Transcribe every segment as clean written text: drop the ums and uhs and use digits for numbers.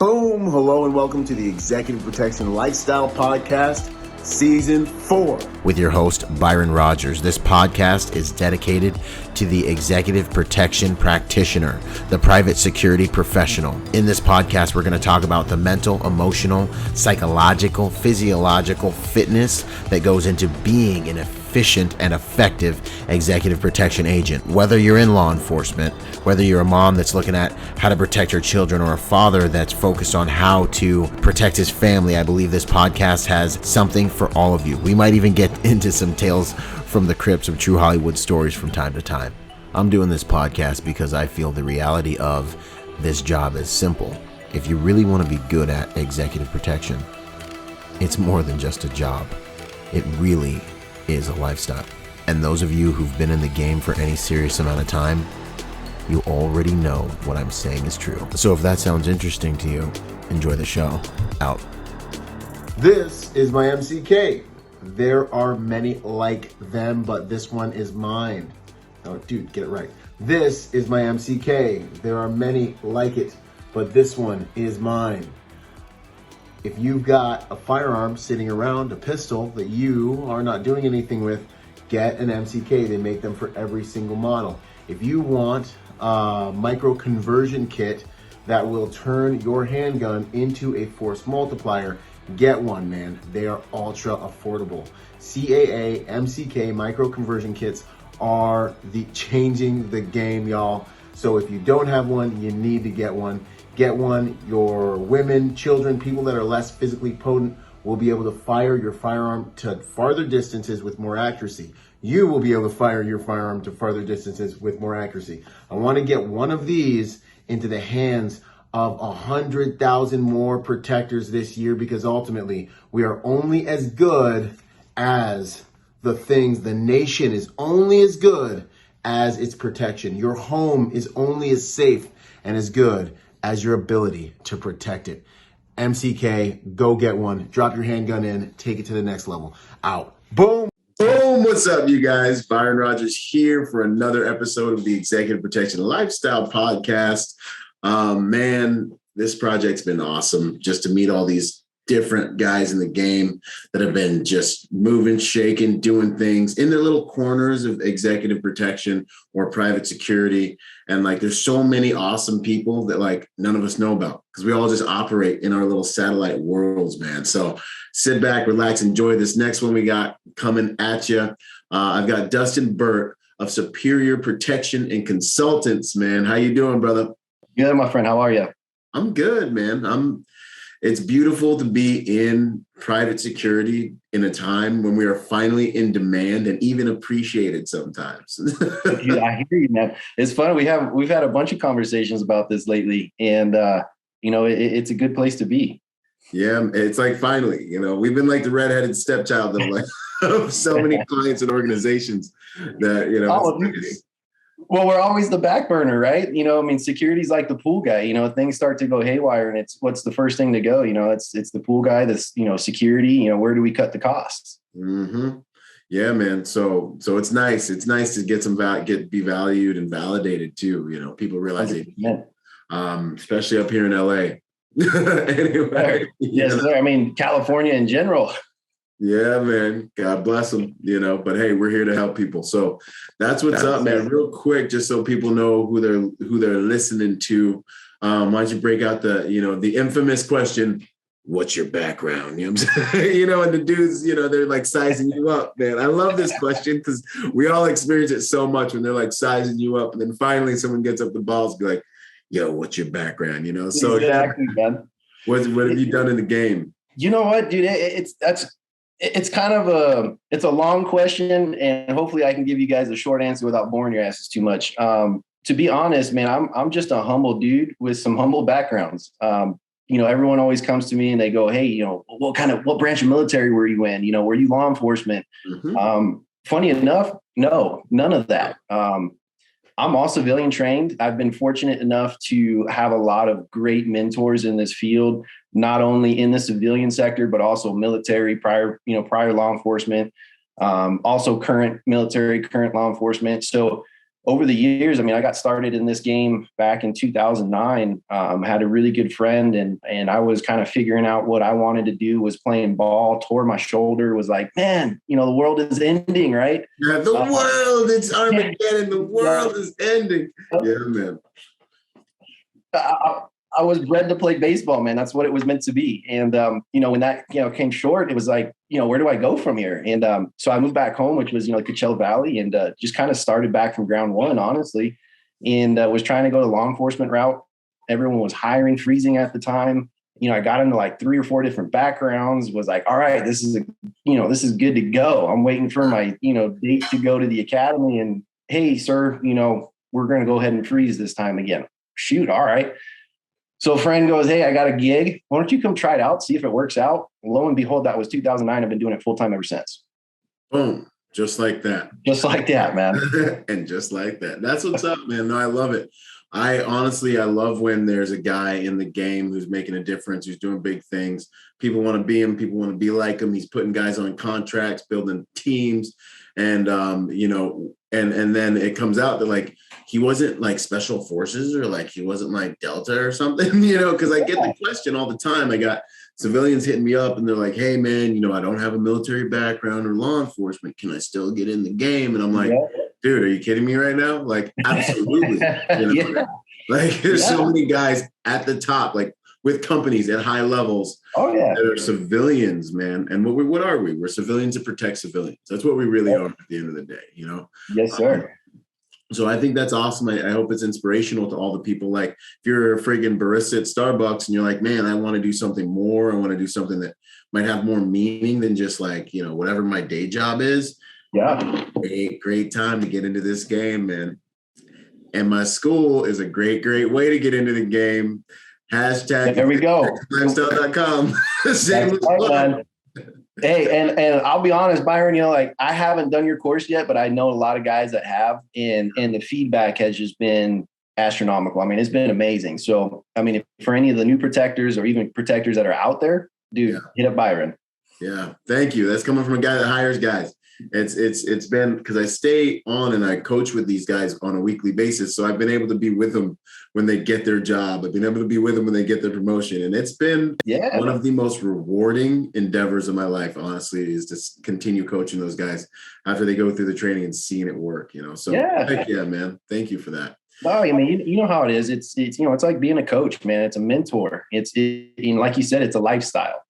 Boom! Hello and welcome to the Executive Protection Lifestyle Podcast, Season 4. With your host, Byron Rodgers. This podcast is dedicated to the executive protection practitioner, the private security professional. In this podcast, we're going to talk about the mental, emotional, psychological, physiological fitness that goes into being an efficient and effective executive protection agent. Whether you're in law enforcement, whether you're a mom that's looking at how to protect her children, or a father that's focused on how to protect his family, I believe this podcast has something for all of you. We might even get into some tales from the crypts of true Hollywood stories from time to time. I'm doing this podcast because I feel the reality of this job is simple. If you really want to be good at executive protection, it's more than just a job. It really is a lifestyle. And those of you who've been in the game for any serious amount of time, you already know what I'm saying is true. So if that sounds interesting to you, enjoy the show. Out. This is my MCK. There are many like them, but this one is mine. Oh, dude, get it right. This is my MCK. There are many like it, but this one is mine. If you've got a firearm sitting around, a pistol that you are not doing anything with, get an MCK. They make them for every single model. If you want a micro conversion kit that will turn your handgun into a force multiplier, get one, man. They are ultra affordable. CAA, MCK micro conversion kits are changing the game, y'all. So if you don't have one, you need to get one. Get one. Your women, children, people that are less physically potent will be able to fire your firearm to farther distances with more accuracy. You will be able to fire your firearm to farther distances with more accuracy. I want to get one of these into the hands of 100,000 more protectors this year, because ultimately we are only as good as the things. The nation is only as good as its protection. Your home is only as safe and as good as your ability to protect it. MCK, go get one. Drop your handgun in. Take it to the next level. Out. Boom. Boom. What's up, you guys? Byron Rodgers here for another episode of the Executive Protection Lifestyle Podcast. Man, this project's been awesome, just to meet all these different guys in the game that have been just moving, shaking, doing things in their little corners of executive protection or private security. And there's so many awesome people that none of us know about, because we all just operate in our little satellite worlds, man. So sit back, relax, enjoy this next one we got coming at you. I've got Dustin Burt of Superior Protection and Consultants, man. How you doing, brother? Good, my friend. How are you? I'm good, man. It's beautiful to be in private security in a time when we are finally in demand and even appreciated sometimes. Dude, I hear you, man. It's funny. We've had a bunch of conversations about this lately, and it's a good place to be. Yeah, it's finally, we've been the redheaded stepchild of so many clients and organizations that Well, we're always the back burner, right? Security's like the pool guy. Things start to go haywire, and what's the first thing to go? It's the pool guy. This, security. Where do we cut the costs? Mm-hmm. Yeah, man. So it's nice. It's nice to get be valued and validated too. People realize it, especially up here in LA. Anyway, yes, sir. California in general. Yeah, man. God bless them, but hey, we're here to help people. So that's what's up, man. Real quick, just so people know who they're listening to. Why don't you break out the infamous question, what's your background? You know what I'm saying? And the dudes, they're sizing you up, man. I love this question because we all experience it so much when they're sizing you up. And then finally someone gets up the balls and be like, yo, what's your background? So exactly, man. What have you done in the game? You know what, dude? It's kind of it's a long question, and hopefully I can give you guys a short answer without boring your asses too much. To be honest, man, I'm just a humble dude with some humble backgrounds. Everyone always comes to me and they go, hey, what branch of military were you in? Were you law enforcement? Mm-hmm. Funny enough, no, none of that. I'm all civilian trained. I've been fortunate enough to have a lot of great mentors in this field, not only in the civilian sector, but also military, prior law enforcement, also current military, current law enforcement. So over the years, I mean, I got started in this game back in 2009. Had a really good friend, and I was kind of figuring out what I wanted to do. Was playing ball, tore my shoulder. Was like, man, you know, the world is ending, right? Yeah, the world, it's Armageddon. The world is ending. Yeah, man. I was bred to play baseball, man. That's what it was meant to be. And, you know, when that, you know, came short, it was like, you know, where do I go from here? And so I moved back home, which was, you know, Coachella Valley, and just kind of started back from ground one, honestly, and was trying to go the law enforcement route. Everyone was hiring, freezing at the time. You know, I got into like 3 or 4 different backgrounds, was like, all right, this is good to go. I'm waiting for my, you know, date to go to the academy, and hey, sir, you know, we're going to go ahead and freeze this time again. Shoot. All right. So a friend goes, hey, I got a gig. Why don't you come try it out, see if it works out? Lo and behold, that was 2009. I've been doing it full time ever since. Boom. Just like that. Just like that, man. And just like that. That's what's up, man. No, I love it. I love when there's a guy in the game who's making a difference, who's doing big things. People want to be him. People want to be like him. He's putting guys on contracts, building teams. And, you know, and then it comes out that like, he wasn't like special forces or like, he wasn't like Delta or something, you know, because I get the question all the time. I got civilians hitting me up and they're like, hey man, you know, I don't have a military background or law enforcement. Can I still get in the game? And I'm like, dude, are you kidding me right now? Like, absolutely. You know? Like there's so many guys at the top, like with companies at high levels that are civilians, man. And what are we? We're civilians to protect civilians. That's what we really are at the end of the day, you know? Yes, sir. So I think that's awesome. I hope it's inspirational to all the people. Like if you're a friggin' barista at Starbucks and you're like, man, I want to do something more. I want to do something that might have more meaning than just like, you know, whatever my day job is. Yeah. Great time to get into this game, man. And my school is a great way to get into the game. Hashtag there we go. lifestyle.com. Hey, and I'll be honest, Byron, you know, like I haven't done your course yet, but I know a lot of guys that have, and the feedback has just been astronomical. I mean, it's been amazing. So, I mean, if for any of the new protectors or even protectors that are out there, dude, hit up Byron. Yeah. Thank you. That's coming from a guy that hires guys. It's been because I stay on and I coach with these guys on a weekly basis. So I've been able to be with them when they get their job. I've been able to be with them when they get their promotion. And it's been one of the most rewarding endeavors of my life, honestly, is to continue coaching those guys after they go through the training and seeing it work, you know? So heck yeah, man. Thank you for that. Oh, I mean, you know how it is. It's, you know, it's like being a coach, man. It's a mentor. Like you said, it's a lifestyle.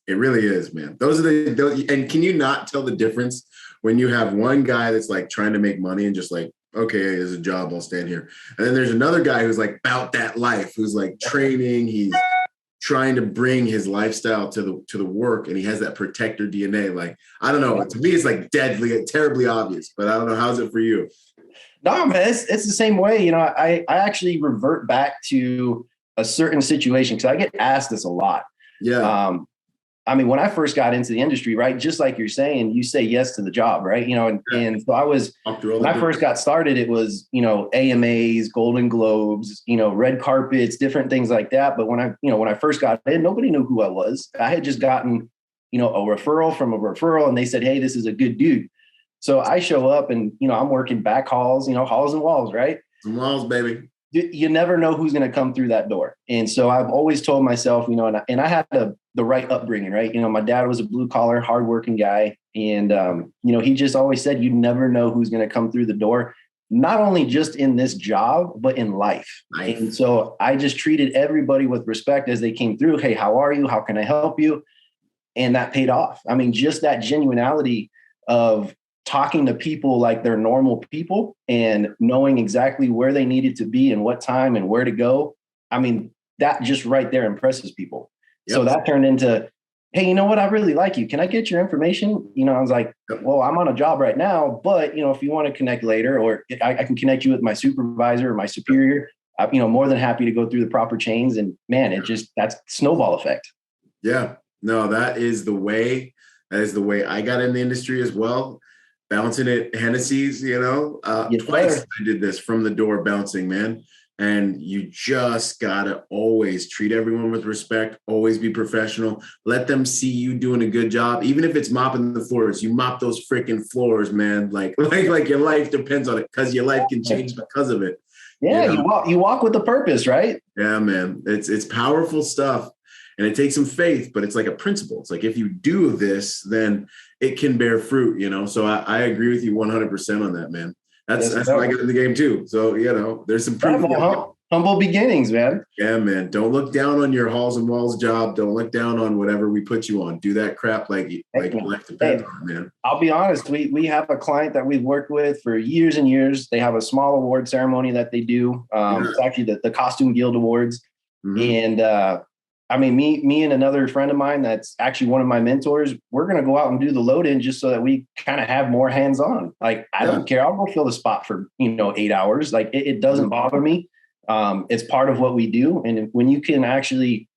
It really is, man. And can you not tell the difference when you have one guy that's like trying to make money and just like, okay, there's a job, I'll stand here. And then there's another guy who's like about that life, who's like training, he's trying to bring his lifestyle to the work, and he has that protector DNA. Like, I don't know, to me, it's like deadly, terribly obvious, but I don't know. How's it for you? No, man, it's the same way. You know, I actually revert back to a certain situation because I get asked this a lot. Yeah. I mean, when I first got into the industry, right, just like you're saying, you say yes to the job, right? You know, and so when I first got started, it was, you know, AMAs, Golden Globes, you know, red carpets, different things like that. But when I first got in, nobody knew who I was. I had just gotten, you know, a referral from a referral, and they said, hey, this is a good dude. So I show up and, you know, I'm working back halls, you know, halls and walls, right? Some walls, baby. You never know who's going to come through that door. And so I've always told myself, you know, and I had the right upbringing, right? You know, my dad was a blue collar, hardworking guy. And, you know, he just always said, you never know who's going to come through the door, not only just in this job, but in life. And so I just treated everybody with respect as they came through. Hey, how are you? How can I help you? And that paid off. I mean, just that genuinity of talking to people like they're normal people and knowing exactly where they needed to be and what time and where to go. I mean, that just right there impresses people. Yep. So that turned into, hey, you know what? I really like you. Can I get your information? You know, I was like, well, I'm on a job right now, but you know, if you want to connect later, or I can connect you with my supervisor or my superior, you know, more than happy to go through the proper chains. And man, that's snowball effect. Yeah, no, that is the way I got in the industry as well. Bouncing at Hennessy's, you know, twice I did this from the door bouncing, man. And you just gotta always treat everyone with respect, always be professional. Let them see you doing a good job. Even if it's mopping the floors, you mop those freaking floors, man. Like your life depends on it, because your life can change because of it. Yeah, you walk with a purpose, right? Yeah, man. It's powerful stuff. And it takes some faith, but it's like a principle. It's like, if you do this, then it can bear fruit, So I agree with you 100% on that, man. That's why I got in the game too. So, there's some proof. Humble beginnings, man. Yeah, man. Don't look down on your halls and walls job. Don't look down on whatever we put you on. Do that crap like your life depends on it, man. I'll be honest. We have a client that we've worked with for years and years. They have a small award ceremony that they do. It's actually the Costume Guild Awards. Mm-hmm. And me and another friend of mine that's actually one of my mentors, we're going to go out and do the load in just so that we kind of have more hands on. Like, I don't care. I'll go fill the spot for, 8 hours. Like, it doesn't bother me. It's part of what we do. And when you can actually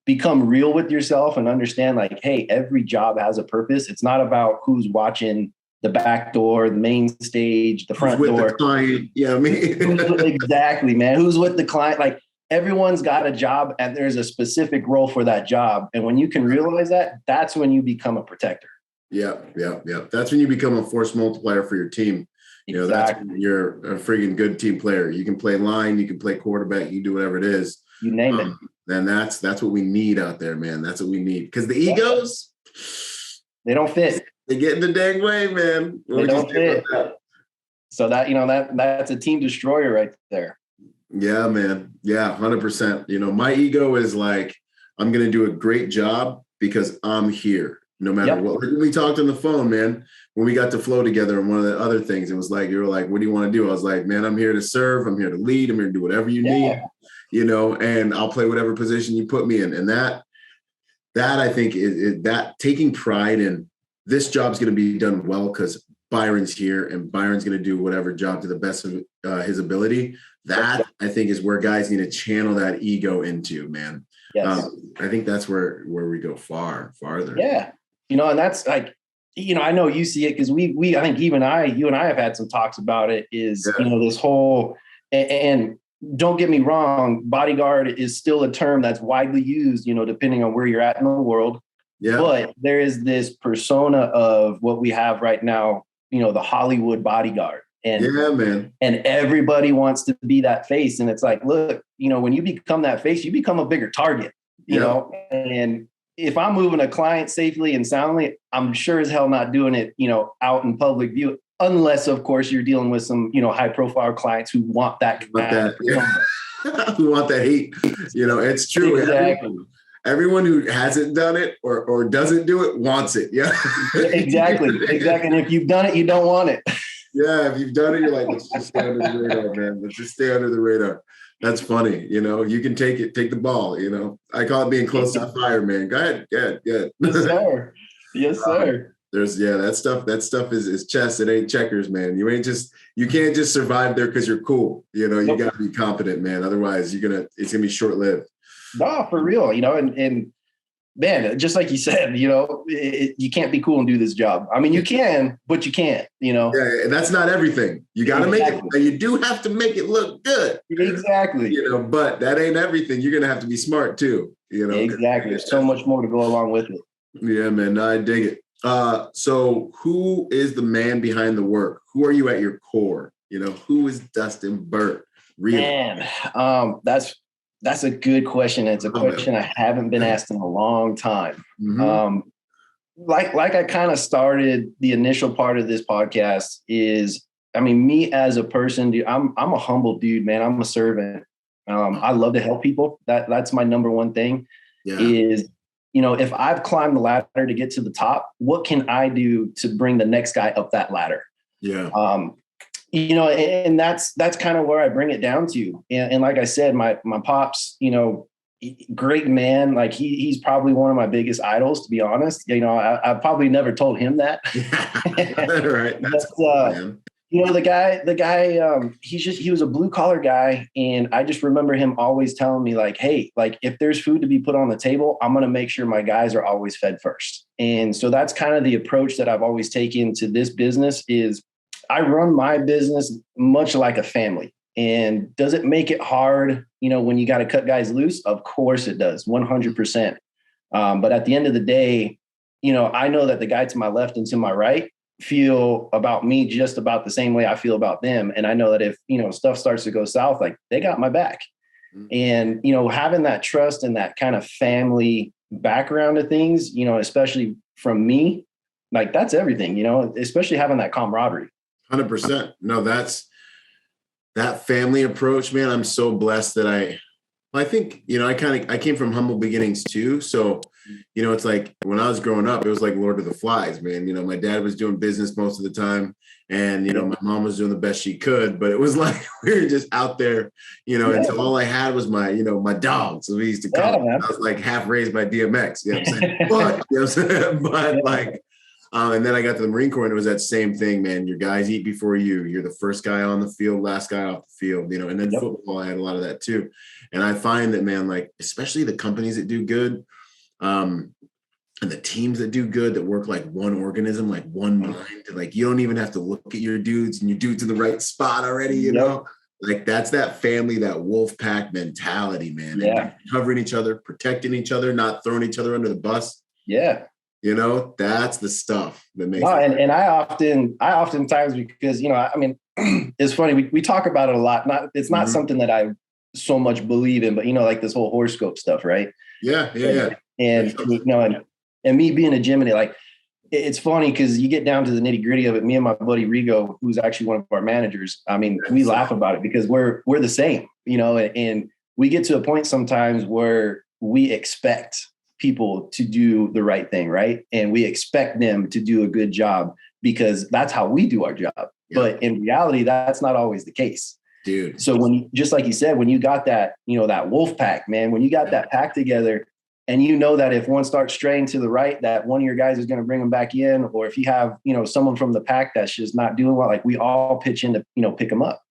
become real with yourself and understand, like, hey, every job has a purpose. It's not about who's watching the back door, the main stage, the front door. The client. Yeah, exactly, man. Who's with the client? Like, everyone's got a job and there's a specific role for that job. And when you can realize that, that's when you become a protector. Yeah. That's when you become a force multiplier for your team. That's when you're a friggin' good team player. You can play line, you can play quarterback, you do whatever it is. You name it. Then that's what we need out there, man. That's what we need. Because the egos, they don't fit. They get in the dang way, man. They don't fit. So that's a team destroyer right there. Yeah, man. Yeah, 100%. My ego is like, I'm going to do a great job because I'm here, no matter what. When we talked on the phone, man, when we got to flow together, and one of the other things, it was like, you were like, what do you want to do? I was like, man, I'm here to serve. I'm here to lead. I'm here to do whatever you need, and I'll play whatever position you put me in. And that I think is that taking pride in this job's going to be done well because Byron's here and Byron's going to do whatever job to the best of his ability. That I think is where guys need to channel that ego into, man. Yes. I think that's where we go farther. Yeah. And that's like, I know you see it because I think you and I have had some talks about it is, this whole, and don't get me wrong, bodyguard is still a term that's widely used, depending on where you're at in the world. Yeah. But there is this persona of what we have right now, the Hollywood bodyguard. And, man. And everybody wants to be that face. And it's like, look, when you become that face, you become a bigger target, you know, and if I'm moving a client safely and soundly, I'm sure as hell not doing it, out in public view, unless of course you're dealing with some, high profile clients who want that. Who want that heat. It's true. Exactly. Everyone who hasn't done it or doesn't do it wants it. Yeah. Exactly. And if you've done it, you don't want it. Yeah, if you've done it, you're like, let's just stay under the radar, man. Let's just stay under the radar. That's funny. You can take the ball, I call it being close to the fire, man. Go ahead. Yes, sir. Yes, sir. That stuff is chess. It ain't checkers, man. You can't just survive there because you're cool. You got to be competent, man. Otherwise it's going to be short-lived. No, for real, and man, just like you said, you can't be cool and do this job. I mean, you can, but you can't, Yeah, and that's not everything. You got to make it. You do have to make it look good. Exactly. But that ain't everything. You're going to have to be smart too, Exactly. There's so much more to go along with it. Yeah, man. No, I dig it. So who is the man behind the work? Who are you at your core? Who is Dustin Burt? Really? Man, that's a good question. It's a question I haven't been asked in a long time. Mm-hmm. Like I kind of started the initial part of this podcast is, me as a person, dude, I'm a humble dude, man. I'm a servant. I love to help people. That's my number one thing is, if I've climbed the ladder to get to the top, what can I do to bring the next guy up that ladder? Yeah. And that's kind of where I bring it down to. And like I said, my pops, great man. Like he's probably one of my biggest idols, to be honest. I probably never told him that. Right. That's cool, the guy, he was a blue collar guy. And I just remember him always telling me like, hey, like if there's food to be put on the table, I'm going to make sure my guys are always fed first. And so that's kind of the approach that I've always taken to this business is I run my business much like a family. And does it make it hard, when you got to cut guys loose? Of course it does, 100%. But at the end of the day, I know that the guy to my left and to my right feel about me just about the same way I feel about them. And I know that if, stuff starts to go south, like, they got my back. And, having that trust and that kind of family background of things, especially from me, like, that's everything, especially having that camaraderie. 100%. No, that's that family approach, man. I'm so blessed that I think, I came from humble beginnings too. So, it's like when I was growing up, it was like Lord of the Flies, man. My dad was doing business most of the time, and, my mom was doing the best she could, but it was like, we were just out there, until all I had was my dogs. So we used to call them. I was like half raised by DMX, you know what I'm saying? But like, and then I got to the Marine Corps, and it was that same thing, man. Your guys eat before you. You're the first guy on the field, last guy off the field, and then football, I had a lot of that too. And I find that, man, like, especially the companies that do good, and the teams that do good, that work like one organism, like one mind, like, you don't even have to look at your dudes, and your dude's in the right spot already, you know? Like, that's that family, that wolf pack mentality, man. Yeah. And covering each other, protecting each other, not throwing each other under the bus. Yeah. That's the stuff that makes and I oftentimes, because, it's funny, we talk about it a lot. It's not something that I so much believe in, but, like this whole horoscope stuff, right? Yeah. And, and me being a Gemini, like, it's funny because you get down to the nitty gritty of it. Me and my buddy Rigo, who's actually one of our managers, we laugh about it because we're the same, and we get to a point sometimes where we expect people to do the right thing, right? And we expect them to do a good job because that's how we do our job. Yeah. But in reality, that's not always the case. Dude. So just like you said, when you got that, that wolf pack, man, when you got that pack together, and that if one starts straying to the right, that one of your guys is going to bring them back in, or if you have, someone from the pack that's just not doing well, like, we all pitch in to, pick them up.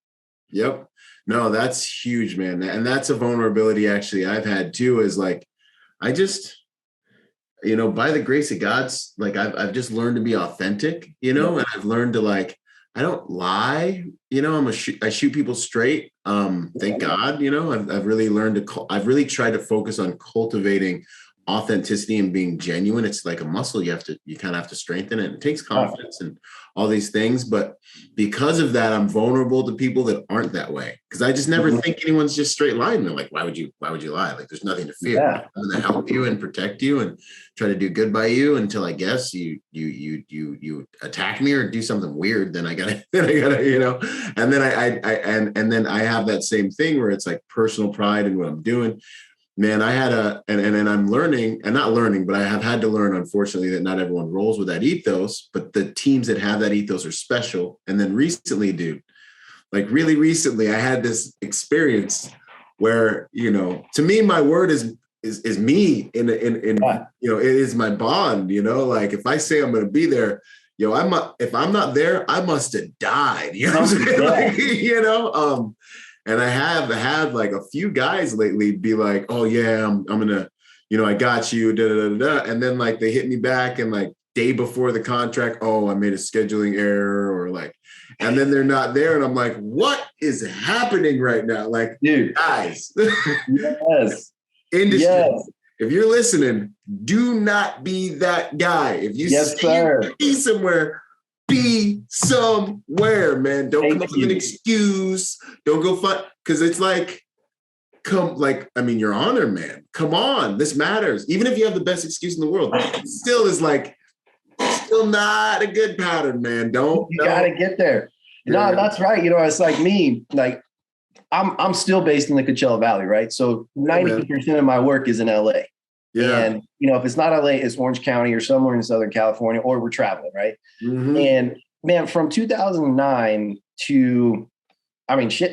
Yep. No, that's huge, man. And that's a vulnerability actually I've had too, is like, I just, by the grace of God's, like, I've just learned to be authentic, and I've learned to, like, I don't lie, I shoot people straight. Thank God, I've really learned I've really tried to focus on cultivating authenticity and being genuine. It's like a muscle. You kind of have to strengthen it. It takes confidence and all these things. But because of that, I'm vulnerable to people that aren't that way. Because I just never think anyone's just straight lying. They're like, why would you lie? Like, there's nothing to fear. Yeah. I'm going to help you and protect you and try to do good by you until, I guess, you attack me or do something weird. Then I gotta, and then I have that same thing where it's like personal pride in what I'm doing. Man, I had and I'm learning, and not learning, but I have had to learn, unfortunately, that not everyone rolls with that ethos, but the teams that have that ethos are special. And then recently, dude, like really recently, I had this experience where, to me, my word is me in it is my bond, like, if I say I'm going to be there, if I'm not there, I must have died, And I have had like a few guys lately be like, oh yeah, I'm gonna, I got you, da, da, da, da. And then like they hit me back and like day before the contract, oh, I made a scheduling error, or like, and then they're not there. And I'm like, what is happening right now? Like, dude, guys, yes. Industry. Yes. If you're listening, do not be that guy. If you be somewhere, be somewhere, man. Don't come up with an excuse. Don't go find, because it's like, your honor, man. Come on, this matters. Even if you have the best excuse in the world, it still is like, still not a good pattern, man. You gotta get there. Yeah. No, that's right. It's like me. Like, I'm still based in the Coachella Valley, right? So 90% of my work is in LA. Yeah. And, if it's not LA, it's Orange County or somewhere in Southern California, or we're traveling, right? Mm-hmm. And man, from 2009 to,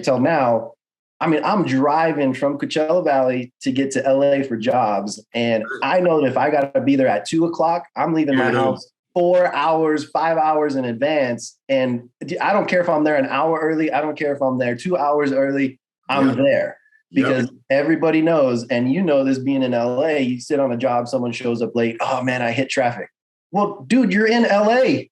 till now, I'm driving from Coachella Valley to get to LA for jobs. And I know that if I got to be there at 2:00, I'm leaving my house 4 hours, 5 hours in advance. And I don't care if I'm there an hour early. I don't care if I'm there 2 hours early. I'm there. Because everybody knows, and this being in LA, you sit on a job, someone shows up late. Oh man, I hit traffic. Well, dude, you're in LA.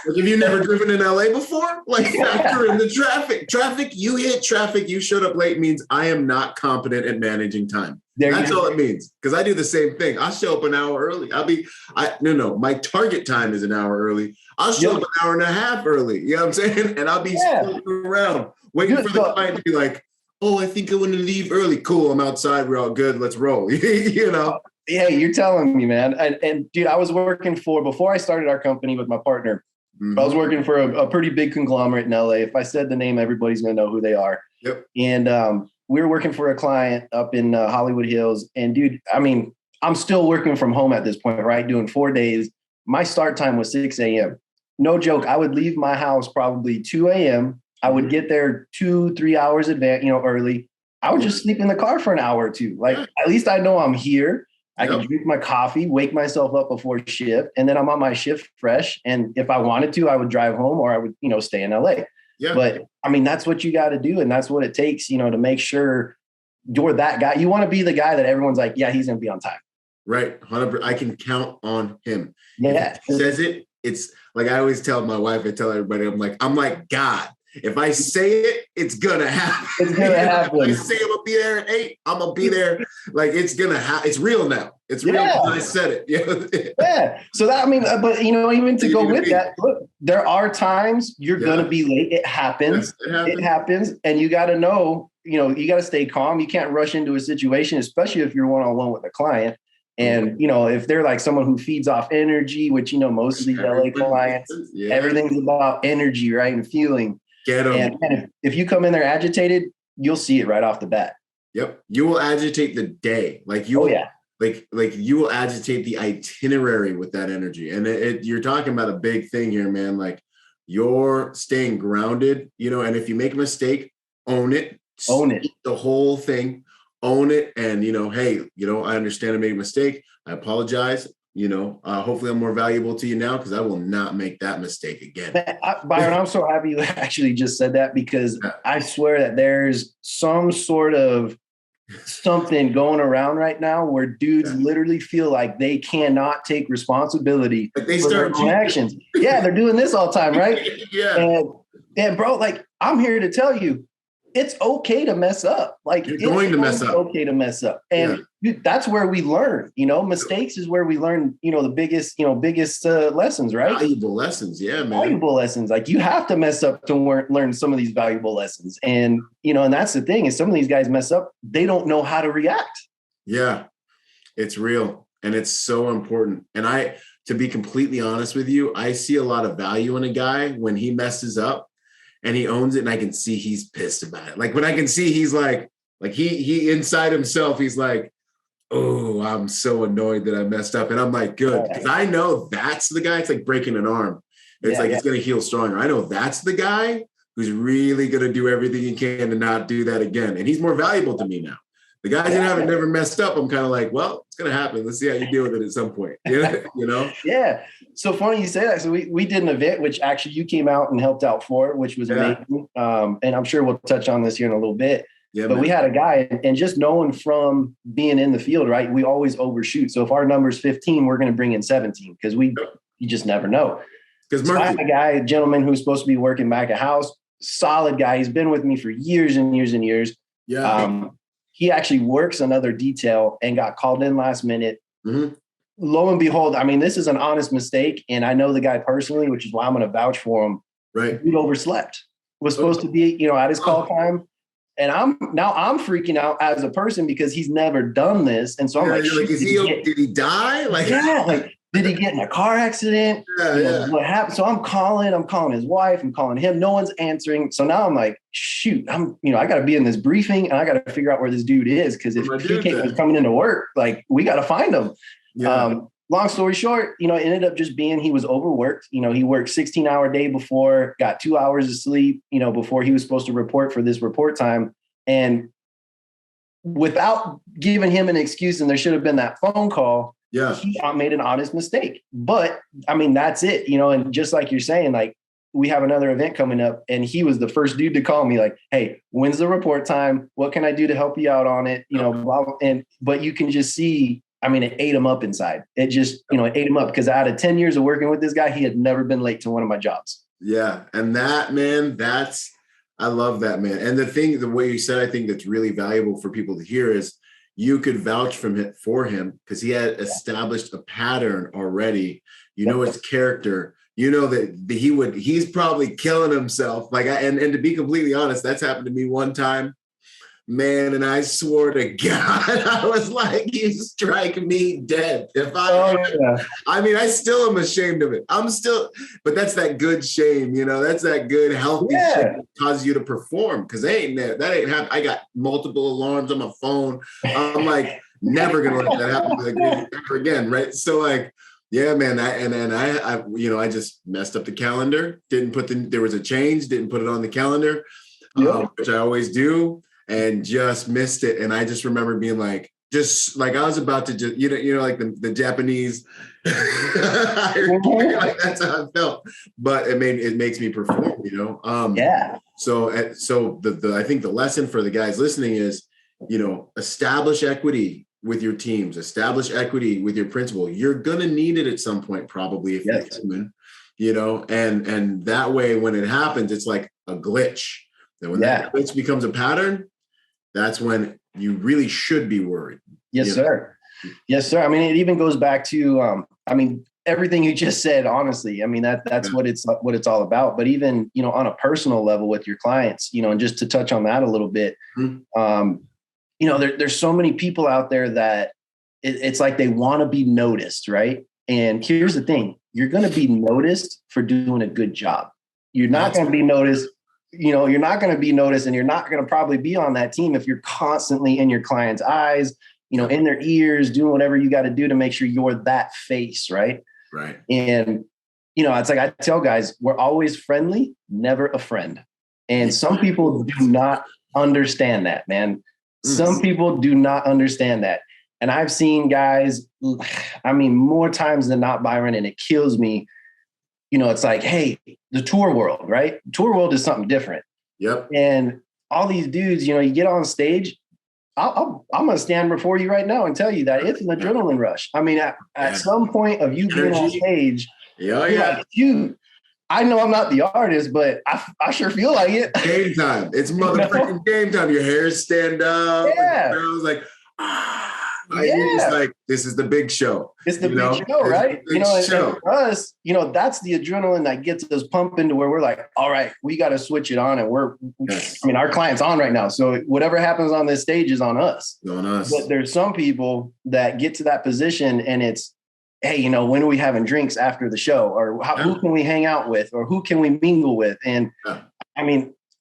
Like, have you never driven in LA before? Like, factor in the traffic. You hit traffic, you showed up late means I am not competent at managing time. That's all it means. Because I do the same thing. I'll show up an hour early. My target time is an hour early. I'll show up an hour and a half early. You know what I'm saying? And I'll be scrolling around waiting for the client to be like, oh, I think I want to leave early. Cool, I'm outside. We're all good. Let's roll. You know? Yeah, you're telling me, man. And dude, I was working before I started our company with my partner, I was working for a pretty big conglomerate in LA. If I said the name, everybody's going to know who they are. Yep. And we were working for a client up in Hollywood Hills. And dude, I mean, I'm still working from home at this point, right? Doing 4 days. My start time was 6 a.m. No joke. I would leave my house probably 2 a.m. I would get there 2-3 hours early. I would just sleep in the car for an hour or two. Like, at least I know I'm here. I can drink my coffee, wake myself up before shift, and then I'm on my shift fresh. And if I wanted to, I would drive home or I would, stay in LA. Yeah. But I mean, that's what you got to do. And that's what it takes, to make sure you're that guy. You want to be the guy that everyone's like, yeah, he's going to be on time. Right. 100%. I can count on him. Yeah. If he says it. It's like, I always tell my wife, I tell everybody, I'm like God. If I say it, it's gonna happen. It's gonna happen. If I say I'm gonna be there at 8, I'm gonna be there. Like, it's gonna happen. It's real now. It's real. I said it. Yeah. So that, I mean, but even to go with that, look, there are times you're gonna be late. It happens. Yes, it happens, and you got to know. You got to stay calm. You can't rush into a situation, especially if you're one-on-one with a client. And, if they're like someone who feeds off energy, which, most of these LA clients, everything's about energy, right? And feeling. Get them. And if you come in there agitated, you'll see it right off the bat. Yep. You will agitate the day. Like you you will agitate the itinerary with that energy. And you're talking about a big thing here, man. Like, you're staying grounded, and if you make a mistake, own it. Own it. The whole thing. Own it. And, hey, I understand I made a mistake. I apologize. Hopefully I'm more valuable to you now, because I will not make that mistake again. Byron, I'm so happy you actually just said that, because I swear that there's some sort of something going around right now where dudes literally feel like they cannot take responsibility for their own actions. Yeah, they're doing this all the time, right? And bro, like, I'm here to tell you, it's okay to mess up. Like, you're going to mess up. Okay to mess up. And dude, that's where we learn, mistakes is where we learn, the biggest lessons, right? Valuable lessons. Yeah, man. Valuable lessons. Like, you have to mess up to learn some of these valuable lessons. And, and that's the thing, is some of these guys mess up. They don't know how to react. Yeah, it's real. And it's so important. And to be completely honest with you, I see a lot of value in a guy when he messes up and he owns it, and I can see he's pissed about it. Like, when I can see he's like he inside himself, he's like, oh, I'm so annoyed that I messed up. And I'm like, good. Because I know that's the guy. It's like breaking an arm. It's it's going to heal stronger. I know that's the guy who's really going to do everything he can to not do that again. And he's more valuable to me now. The guys that haven't never messed up, I'm kind of like, well, it's going to happen. Let's see how you deal with it at some point. Yeah. So funny you say that. So we did an event, which actually you came out and helped out for, which was amazing. And I'm sure we'll touch on this here in a little bit. Yeah, but we had a guy, and just knowing from being in the field, right, we always overshoot. So if our number's 15, we're going to bring in 17, because you just never know. Because I had a gentleman who's supposed to be working back at house, solid guy. He's been with me for years and years and years. Yeah. He actually works another detail and got called in last minute. Mm-hmm. Lo and behold, I mean, this is an honest mistake, and I know the guy personally, which is why I'm going to vouch for him. Right. He overslept. Was supposed to be, at his call time. And I'm freaking out as a person, because he's never done this. And so I'm like, did he die? Did he get in a car accident? What happened? So I'm calling his wife, I'm calling him. No one's answering. So now I'm like, shoot, I got to be in this briefing, and I got to figure out where this dude is. Because if PK is coming into work, like, we got to find him. Yeah. Long story short, it ended up just being, he was overworked. He worked 16-hour day before, got 2 hours of sleep, before he was supposed to report for this report time. And without giving him an excuse, and there should have been that phone call, he made an honest mistake. But I mean, that's it, and just like you're saying, like, we have another event coming up, and he was the first dude to call me like, hey, when's the report time? What can I do to help you out on it? But you can just see, I mean, it ate him up inside. It just, it ate him up because out of 10 years of working with this guy, he had never been late to one of my jobs. Yeah. And that, man, I love that, man. And the way you said, I think that's really valuable for people to hear is you could vouch for him because he had established a pattern already. You know his character. You know that he's probably killing himself. And to be completely honest, that's happened to me one time, man. And I swore to God, I was like, you strike me dead. I mean, I still am ashamed of it. But that's that good shame, that's that good, healthy shame that causes you to perform. Cause that ain't happening. I got multiple alarms on my phone. I'm like, never going to let that happen ever again. Right. So yeah, man. I just messed up the calendar. There was a change, didn't put it on the calendar, which I always do, and just missed it. And I just remember being like I was about to just, like the Japanese, like that's how I felt, but it makes me perform, So I think the lesson for the guys listening is, establish equity with your teams, establish equity with your principal. You're going to need it at some point, probably, if you're human, and that way, when it happens, it's like a glitch. And when that glitch becomes a pattern, that's when you really should be worried. Yes, sir. Yes, sir. I mean, it even goes back to, everything you just said, honestly. I mean, that's what it's all about. But even, on a personal level with your clients, and just to touch on that a little bit, there's so many people out there that it's like they want to be noticed, right? And here's the thing. You're going to be noticed for doing a good job. You're not going to be noticed. You're not going to be noticed, and you're not going to probably be on that team if you're constantly in your client's eyes, in their ears, doing whatever you got to do to make sure you're that face, right? Right. And, it's like I tell guys, we're always friendly, never a friend. And some people do not understand that, man. Some people do not understand that. And I've seen guys, more times than not, Byron, and it kills me. It's like, hey, the tour world, right? Tour world is something different. Yep. And all these dudes, you get on stage. I'm going to stand before you right now and tell you that it's an adrenaline rush. I mean, at some point of you being on stage, like, dude, I know I'm not the artist, but I sure feel like it. Game time. It's motherfucking game time. Your hair stand up. Yeah. And the girl's like, You're just like, this is the big show. It's the big show, right? And for us, that's the adrenaline that gets us pumping to where we're like, all right, we got to switch it on. And our client's on right now. So whatever happens on this stage is on us. On us. But there's some people that get to that position and it's, hey, when are we having drinks after the show? Or who can we hang out with? Or who can we mingle with? And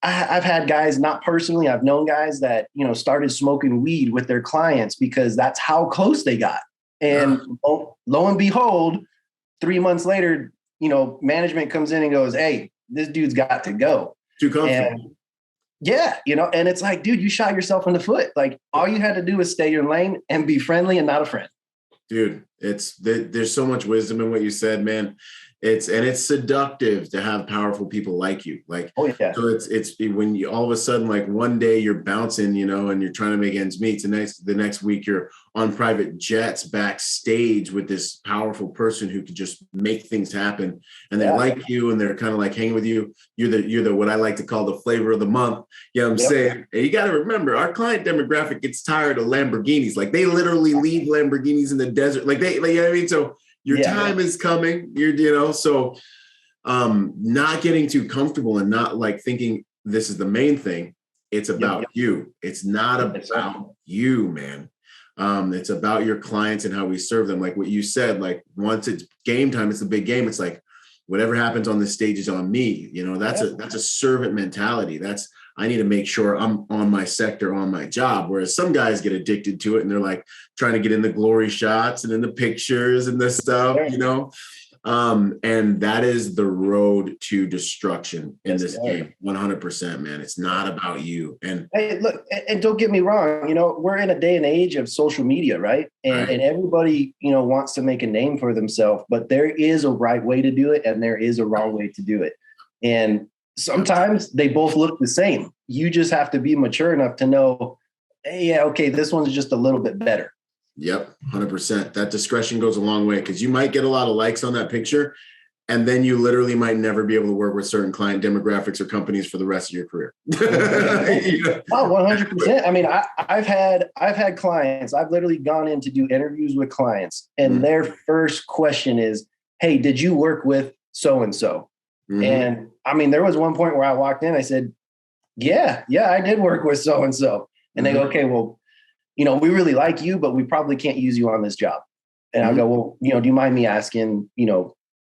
I've had guys, not personally, I've known guys that, started smoking weed with their clients because that's how close they got. And lo and behold, 3 months later, management comes in and goes, hey, this dude's got to go. Too comfortable. And it's like, dude, you shot yourself in the foot. Like all you had to do was stay in your lane and be friendly and not a friend. Dude, there's so much wisdom in what you said, man. It's seductive to have powerful people like you. So it's when you all of a sudden, like one day you're bouncing, and you're trying to make ends meet. The next week you're on private jets backstage with this powerful person who could just make things happen. And they like you and they're kind of like hanging with you. You're the what I like to call the flavor of the month. You know what I'm saying? And you got to remember, our client demographic gets tired of Lamborghinis. Like they literally leave Lamborghinis in the desert. You know what I mean? So your time is coming. So not getting too comfortable and not like thinking this is the main thing. It's about you. It's not about you, man. It's about your clients and how we serve them. Like what you said, like once it's game time, it's a big game. It's like whatever happens on the stage is on me. That's a servant mentality. I need to make sure I'm on my sector, on my job. Whereas some guys get addicted to it and they're like trying to get in the glory shots and in the pictures and this stuff, and that is the road to destruction in this game. 100%, man. It's not about you. And hey, look, and don't get me wrong, we're in a day and age of social media, right? And everybody, wants to make a name for themselves, but there is a right way to do it. And there is a wrong way to do it. And sometimes they both look the same. You just have to be mature enough to know, hey, okay, this one's just a little bit better. Yep, 100%. That discretion goes a long way, because you might get a lot of likes on that picture, and then you literally might never be able to work with certain client demographics or companies for the rest of your career. Oh, 100%. I mean, I've had clients. I've literally gone in to do interviews with clients, and their first question is, "Hey, did you work with so and so?" And I mean, there was one point where I walked in. I said, "Yeah, I did work with so and so." And they go, "Okay, well, we really like you, but we probably can't use you on this job." And I go, "Well, do you mind me asking,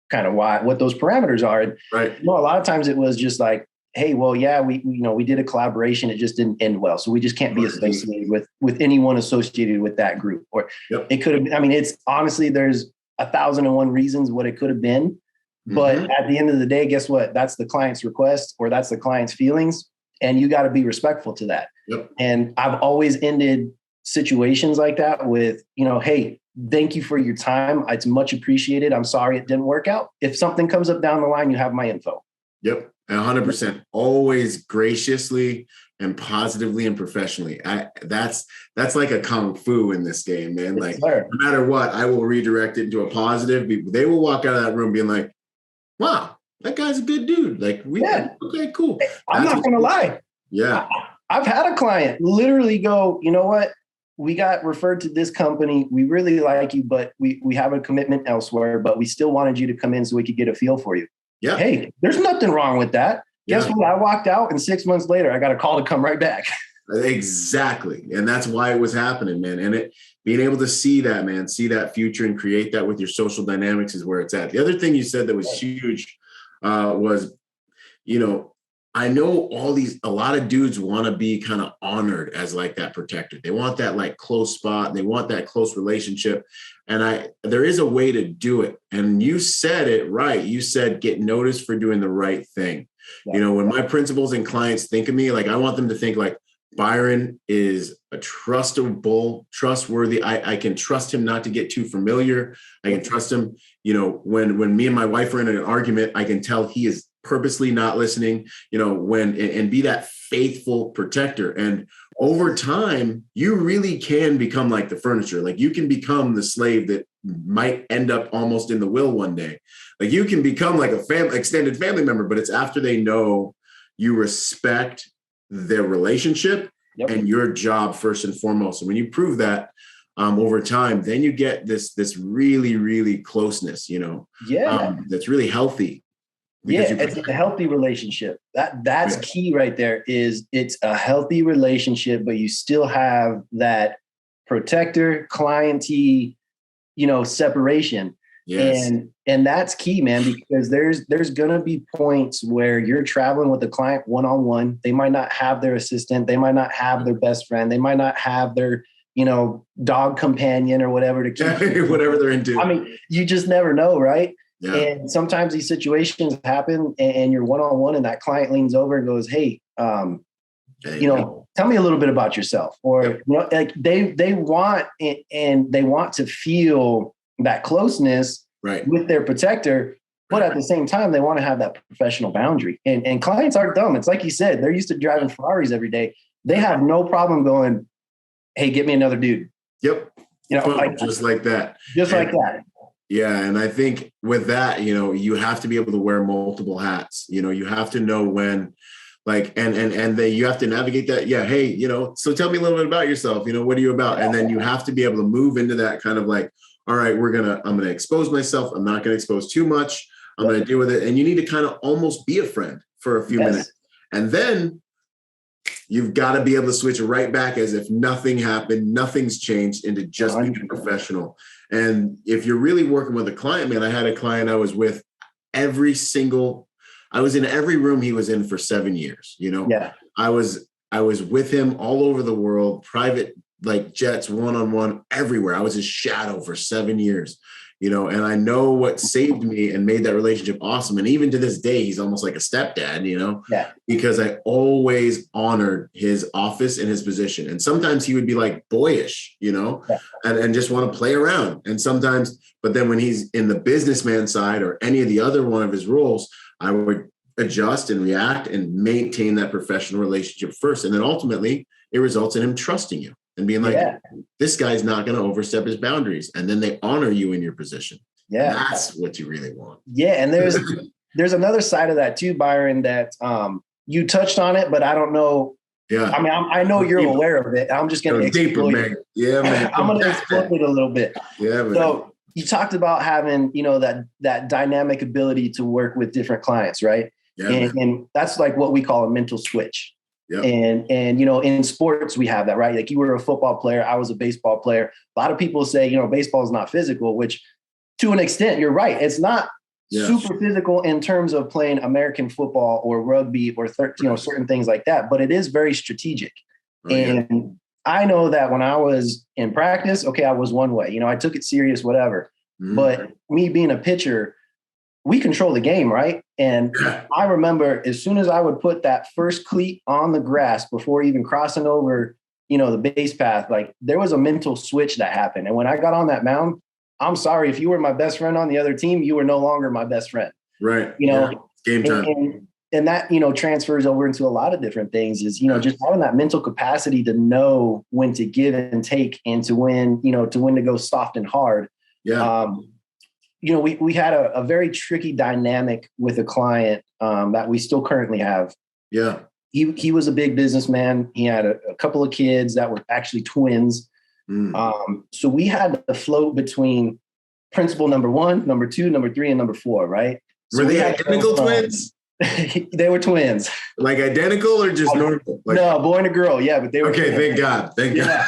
kind of what those parameters are?" And right. A lot of times it was just like, "Hey, well, yeah, we did a collaboration. It just didn't end well. So we just can't be associated with anyone associated with that group." Or it could have, I mean, it's honestly, there's 1,001 reasons what it could have been. But at the end of the day, guess what? That's the client's request, or that's the client's feelings. And you got to be respectful to that. Yep. And I've always ended situations like that with, "Hey, thank you for your time. It's much appreciated. I'm sorry it didn't work out. If something comes up down the line, you have my info." Yep. 100%. Always graciously and positively and professionally. That's like a kung fu in this game, man. Like, no matter what, I will redirect it into a positive. They will walk out of that room being like, "Wow, that guy's a good dude." Like, okay, cool. I'm not going to lie. Yeah. I've had a client literally go, "You know what? We got referred to this company. We really like you, but we have a commitment elsewhere, but we still wanted you to come in so we could get a feel for you." Yeah. Hey, there's nothing wrong with that. Guess what? I walked out, and 6 months later, I got a call to come right back. Exactly. And that's why it was happening, man. And being able to see that, man, see that future and create that with your social dynamics is where it's at. The other thing you said that was huge was, I know a lot of dudes want to be kind of honored as like that protector. They want that like close spot. They want that close relationship. And there is a way to do it. And you said it right. You said, get noticed for doing the right thing. Yeah. When my principals and clients think of me, like, I want them to think like, Byron is a trustworthy. I can trust him not to get too familiar. I can trust him. When me and my wife are in an argument, I can tell he is purposely not listening, and be that faithful protector. And over time, you really can become like the furniture. Like, you can become the slave that might end up almost in the will one day. Like, you can become like a extended family member, but it's after they know you respect their relationship and your job first and foremost. And when you prove that over time, then you get this really, really closeness, that's really healthy. It's a healthy relationship. That's key right there. Is it's a healthy relationship, but you still have that protector clientee, separation. Yes. And that's key, man, because there's gonna be points where you're traveling with the client one-on-one. They might not have their assistant, they might not have their best friend, they might not have their dog companion or whatever to keep whatever they're into. I mean, you just never know, right? Yeah. And sometimes these situations happen, and you're one-on-one, and that client leans over and goes, "Hey, tell me a little bit about yourself." Or like they want to feel that closeness with their protector, but at the same time, they want to have that professional boundary. And clients aren't dumb. It's like you said, they're used to driving Ferraris every day. They have no problem going, "Hey, get me another dude." Yep. Just like that. Like that. Yeah. And I think with that, you have to be able to wear multiple hats. You have to know when, like, and you have to navigate that. Yeah. Hey, so tell me a little bit about yourself. What are you about? And then you have to be able to move into that kind of like, all right, I'm going to expose myself. I'm not going to expose too much. I'm going to deal with it. And you need to kind of almost be a friend for a few minutes. And then you've got to be able to switch right back as if nothing happened, nothing's changed, into just being a professional. And if you're really working with a client, man, I had a client I was with I was in every room he was in for 7 years. I was with him all over the world, private, like jets, one-on-one, everywhere. I was his shadow for 7 years, and I know what saved me and made that relationship awesome. And even to this day, he's almost like a stepdad, because I always honored his office and his position. And sometimes he would be like boyish, and just want to play around. And sometimes, but then when he's in the businessman side or any of the other one of his roles, I would adjust and react and maintain that professional relationship first. And then ultimately it results in him trusting you. and being like, this guy's not going to overstep his boundaries. And then they honor you in your position. Yeah. That's what you really want. Yeah. And there's another side of that too, Byron, that you touched on it, but I don't know. Yeah. I mean, I know you're aware of it. I'm just going to exploit it. Yeah, man. I'm going to exploit it a little bit. Yeah, man. So you talked about having, that dynamic ability to work with different clients, right? Yeah, and that's like what we call a mental switch. Yep. And in sports, we have that, right? Like you were a football player. I was a baseball player. A lot of people say, baseball is not physical, which to an extent, you're right. It's not super physical in terms of playing American football or rugby or certain things like that, but it is very strategic. And I know that when I was in practice, I was one way, I took it serious, whatever. Mm-hmm. But me being a pitcher, we control the game, right? And I remember as soon as I would put that first cleat on the grass before even crossing over, the base path, like there was a mental switch that happened. And when I got on that mound, I'm sorry, if you were my best friend on the other team, you were no longer my best friend. Right. Game time. And that, transfers over into a lot of different things is, just having that mental capacity to know when to give and take and to when to go soft and hard. Yeah. We had a very tricky dynamic with a client that we still currently have. Yeah. He was a big businessman. He had a couple of kids that were actually twins. So we had to float between principle number 1, number 2, number 3, and number 4, right? So were they identical twins? They were twins. Like identical or just normal? Like, no, boy and a girl. Yeah, but they were. Okay, thank God. Thank God.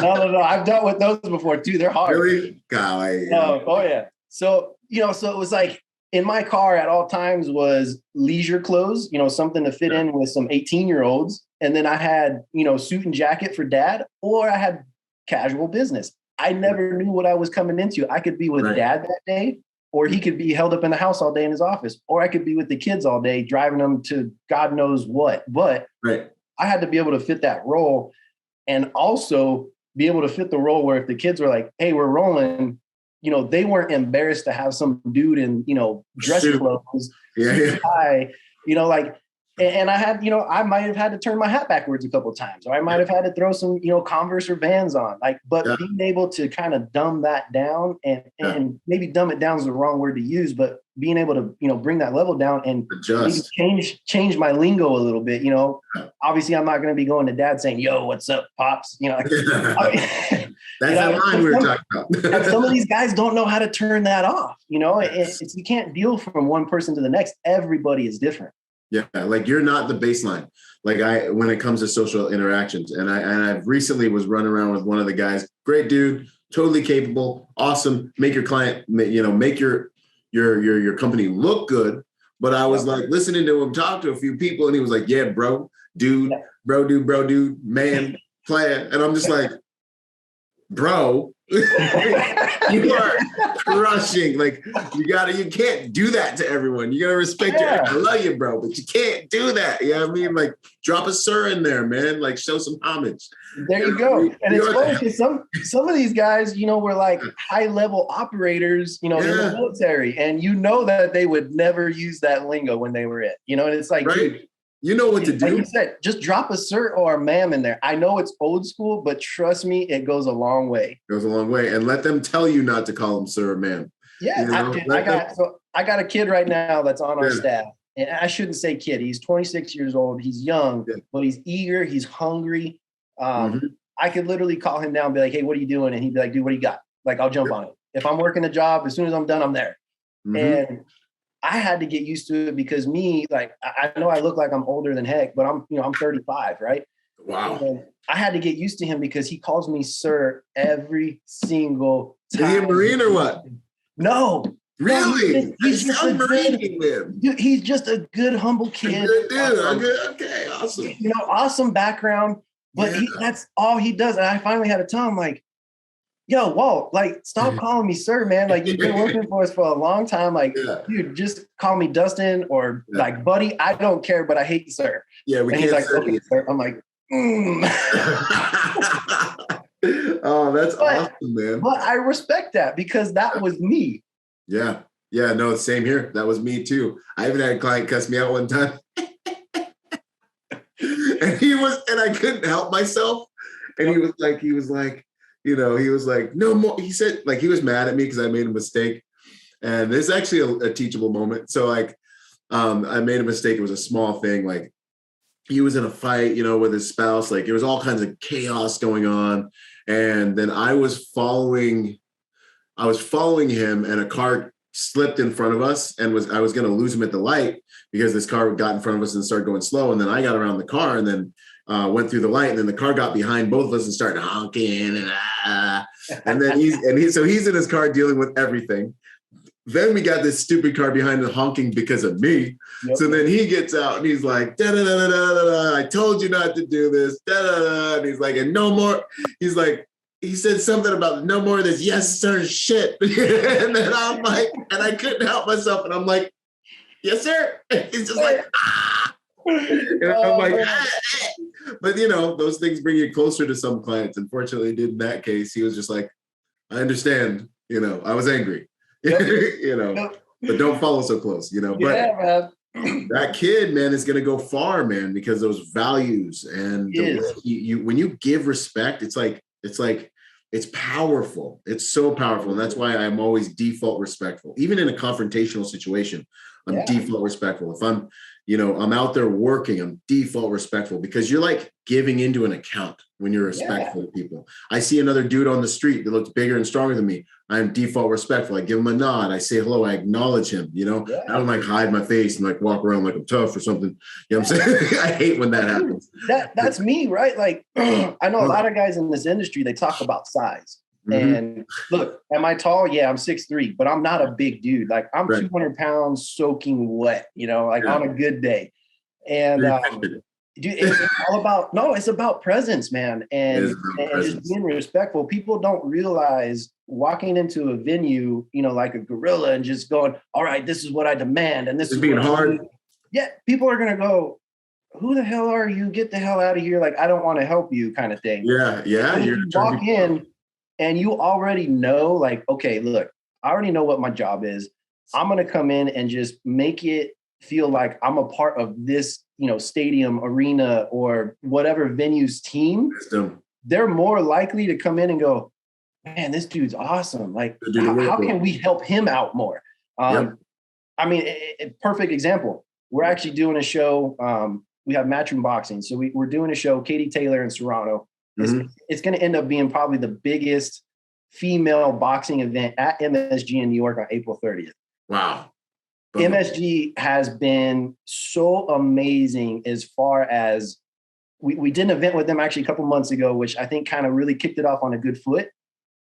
No. I've dealt with those before too. They're hard. Really? Golly. Oh yeah. So, so it was like in my car at all times was leisure clothes, something to fit in with some 18-year-olds. And then I had, suit and jacket for dad, or I had casual business. I never knew what I was coming into. I could be with dad that day, or he could be held up in the house all day in his office, or I could be with the kids all day, driving them to God knows what. But I had to be able to fit that role and also be able to fit the role where if the kids were like, hey, we're rolling, they weren't embarrassed to have some dude in, dress clothes, tie, and I had, I might have had to turn my hat backwards a couple of times, or I might have had to throw some, Converse or Vans on, but being able to kind of dumb that down and maybe dumb it down is the wrong word to use, but being able to, bring that level down and change my lingo a little bit, obviously I'm not going to be going to dad saying, yo, what's up, pops? That's the line we were talking about. And some of these guys don't know how to turn that off, it's, you can't deal from one person to the next. Everybody is different. Yeah, like you're not the baseline. Like when it comes to social interactions, and I recently was running around with one of the guys, great dude, totally capable, awesome, make your client, make your company look good. But I was like listening to him talk to a few people, and he was like, "Yeah, bro, dude, man, player," and I'm just like, bro. You are crushing. Like you can't do that to everyone. You gotta respect your I love you, bro, but you can't do that. You know what I mean? Like drop a sir in there, man. Like show some homage. There you go. And it's funny because some of these guys, were like high level operators, in the military, and that they would never use that lingo when they were it. And it's like, dude, you know what to do. Like you said, just drop a sir or a ma'am in there. I know it's old school, but trust me, it goes a long way. It goes a long way. And let them tell you not to call them sir or ma'am. Yeah. I got a kid right now that's on our staff. And I shouldn't say kid. He's 26 years old. He's young, but he's eager. He's hungry. I could literally call him down and be like, hey, what are you doing? And he'd be like, dude, what do you got? Like, I'll jump on it. If I'm working a job, as soon as I'm done, I'm there. And I had to get used to it because I know I look like I'm older than heck, but I'm 35, right? Wow. And I had to get used to him because he calls me sir every single time. Is he a Marine or what? No. Really? He's just a good, he's just a good, humble kid. Good dude. Okay, awesome. Awesome background, but that's all he does. And I finally had to tell him, like, yo, Walt, like, stop calling me sir, man. Like, you've been working for us for a long time. Like, dude, just call me Dustin or like buddy. I don't care, but I hate sir. Yeah, we can't. He's like, okay, sir. I'm like, Oh, that's awesome, man. But I respect that because that was me. Yeah. Yeah, no, same here. That was me too. I even had a client cuss me out one time. And I couldn't help myself. And he was like, no more. He said, like, he was mad at me because I made a mistake. And this is actually a teachable moment. So like, I made a mistake. It was a small thing. Like, he was in a fight, with his spouse. Like, there was all kinds of chaos going on. And then I was following him, and a car slipped in front of us, and I was going to lose him at the light because this car got in front of us and started going slow. And then I got around the car and then went through the light, and then the car got behind both of us and started honking and then he's in his car dealing with everything. Then we got this stupid car behind the honking because of me. Yep. So then he gets out and he's like, da da da da da da. I told you not to do this. Da da da. And he's like, and no more. He's like, he said something about no more of this yes sir shit. And then I'm like, and I couldn't help myself. And I'm like, yes sir. And he's just like, ah. And I'm like, ah. But those things bring you closer to some clients. Unfortunately, in that case, he was just like, I understand. I was angry. But don't follow so close. But man. That kid, man, is going to go far, man, because those values and when you give respect, it's powerful. It's so powerful. And that's why I'm always default respectful. Even in a confrontational situation, I'm default respectful. If I'm out there working, I'm default respectful, because you're like giving into an account when you're respectful to people. I see another dude on the street that looks bigger and stronger than me. I'm default respectful. I give him a nod. I say hello. I acknowledge him. I don't like hide my face and like walk around like I'm tough or something. You know what I'm saying? I hate when that happens. That's me, right? Like, I know a lot of guys in this industry, they talk about size. Mm-hmm. And look, am I tall? Yeah, I'm 6'3", but I'm not a big dude. Like, I'm 200 pounds soaking wet, on a good day. And dude, it's all about, it's about presence, man. And just being respectful. People don't realize walking into a venue, like a gorilla and just going, all right, this is what I demand. And this is being hard. Yeah. People are going to go, who the hell are you? Get the hell out of here. Like, I don't want to help you, kind of thing. Yeah. Yeah. You walk in and you already know, like, okay, look, I already know what my job is. I'm going to come in and just make it feel like I'm a part of this, stadium, arena, or whatever venue's team. They're more likely to come in and go, man, this dude's awesome. Like, how can we help him out more? I mean, perfect example. We're actually doing a show. We have Matchroom Boxing. So we're doing a show, Katie Taylor in Toronto. It's going to end up being probably the biggest female boxing event at MSG in New York on April 30th. Wow. MSG has been so amazing as far as we did an event with them actually a couple months ago, which I think kind of really kicked it off on a good foot.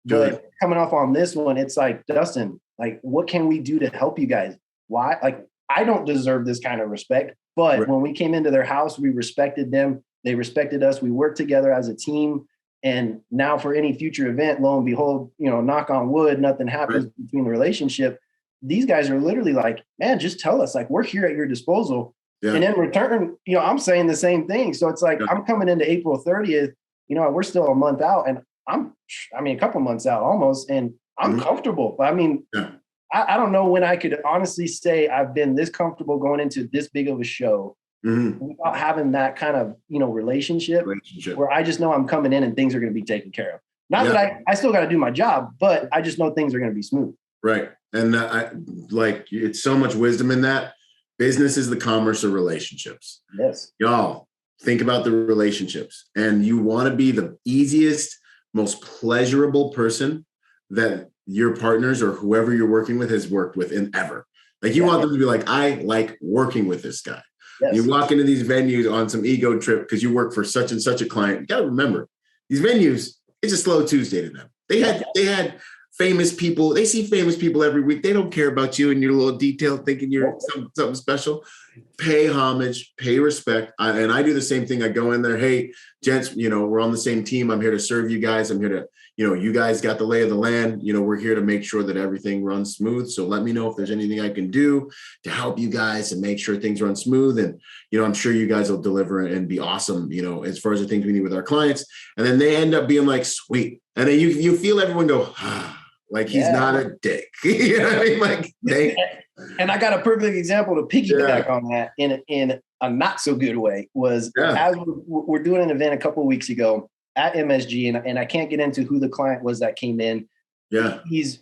But coming off on this one, it's like, Dustin, like, what can we do to help you guys? Why? Like, I don't deserve this kind of respect, but when we came into their house, we respected them. They respected us. We worked together as a team. And now for any future event, lo and behold, knock on wood, nothing happens between the relationship. These guys are literally like, man, just tell us, like, we're here at your disposal. Yeah. And in return, I'm saying the same thing. So it's like, I'm coming into April 30th, we're still a month out, and a couple months out almost, and I'm comfortable. I mean, I don't know when I could honestly say I've been this comfortable going into this big of a show without having that kind of, relationship where I just know I'm coming in and things are going to be taken care of. Not that I still got to do my job, but I just know things are going to be smooth. Right. And it's so much wisdom in that. Business is the commerce of relationships. Yes. Y'all, think about the relationships. And you want to be the easiest, most pleasurable person that your partners or whoever you're working with has worked with in ever. Like, you want them to be like, I like working with this guy. Yes. You walk into these venues on some ego trip because you work for such and such a client. You got to remember, these venues, it's a slow Tuesday to them. They had famous people. They see famous people every week. They don't care about you and your little detail, thinking you're something special. Pay homage, pay respect. And I do the same thing. I go in there, hey, gents, we're on the same team. I'm here to serve you guys. I'm here to, you guys got the lay of the land. We're here to make sure that everything runs smooth. So let me know if there's anything I can do to help you guys and make sure things run smooth. And, I'm sure you guys will deliver and be awesome, as far as the things we need with our clients. And then they end up being like, sweet. And then you feel everyone go, like, he's not a dick. You know what I mean? Like, and I got a perfect example to piggyback on that in a not so good way was as we're doing an event a couple of weeks ago at MSG, and I can't get into who the client was that came in. Yeah. He's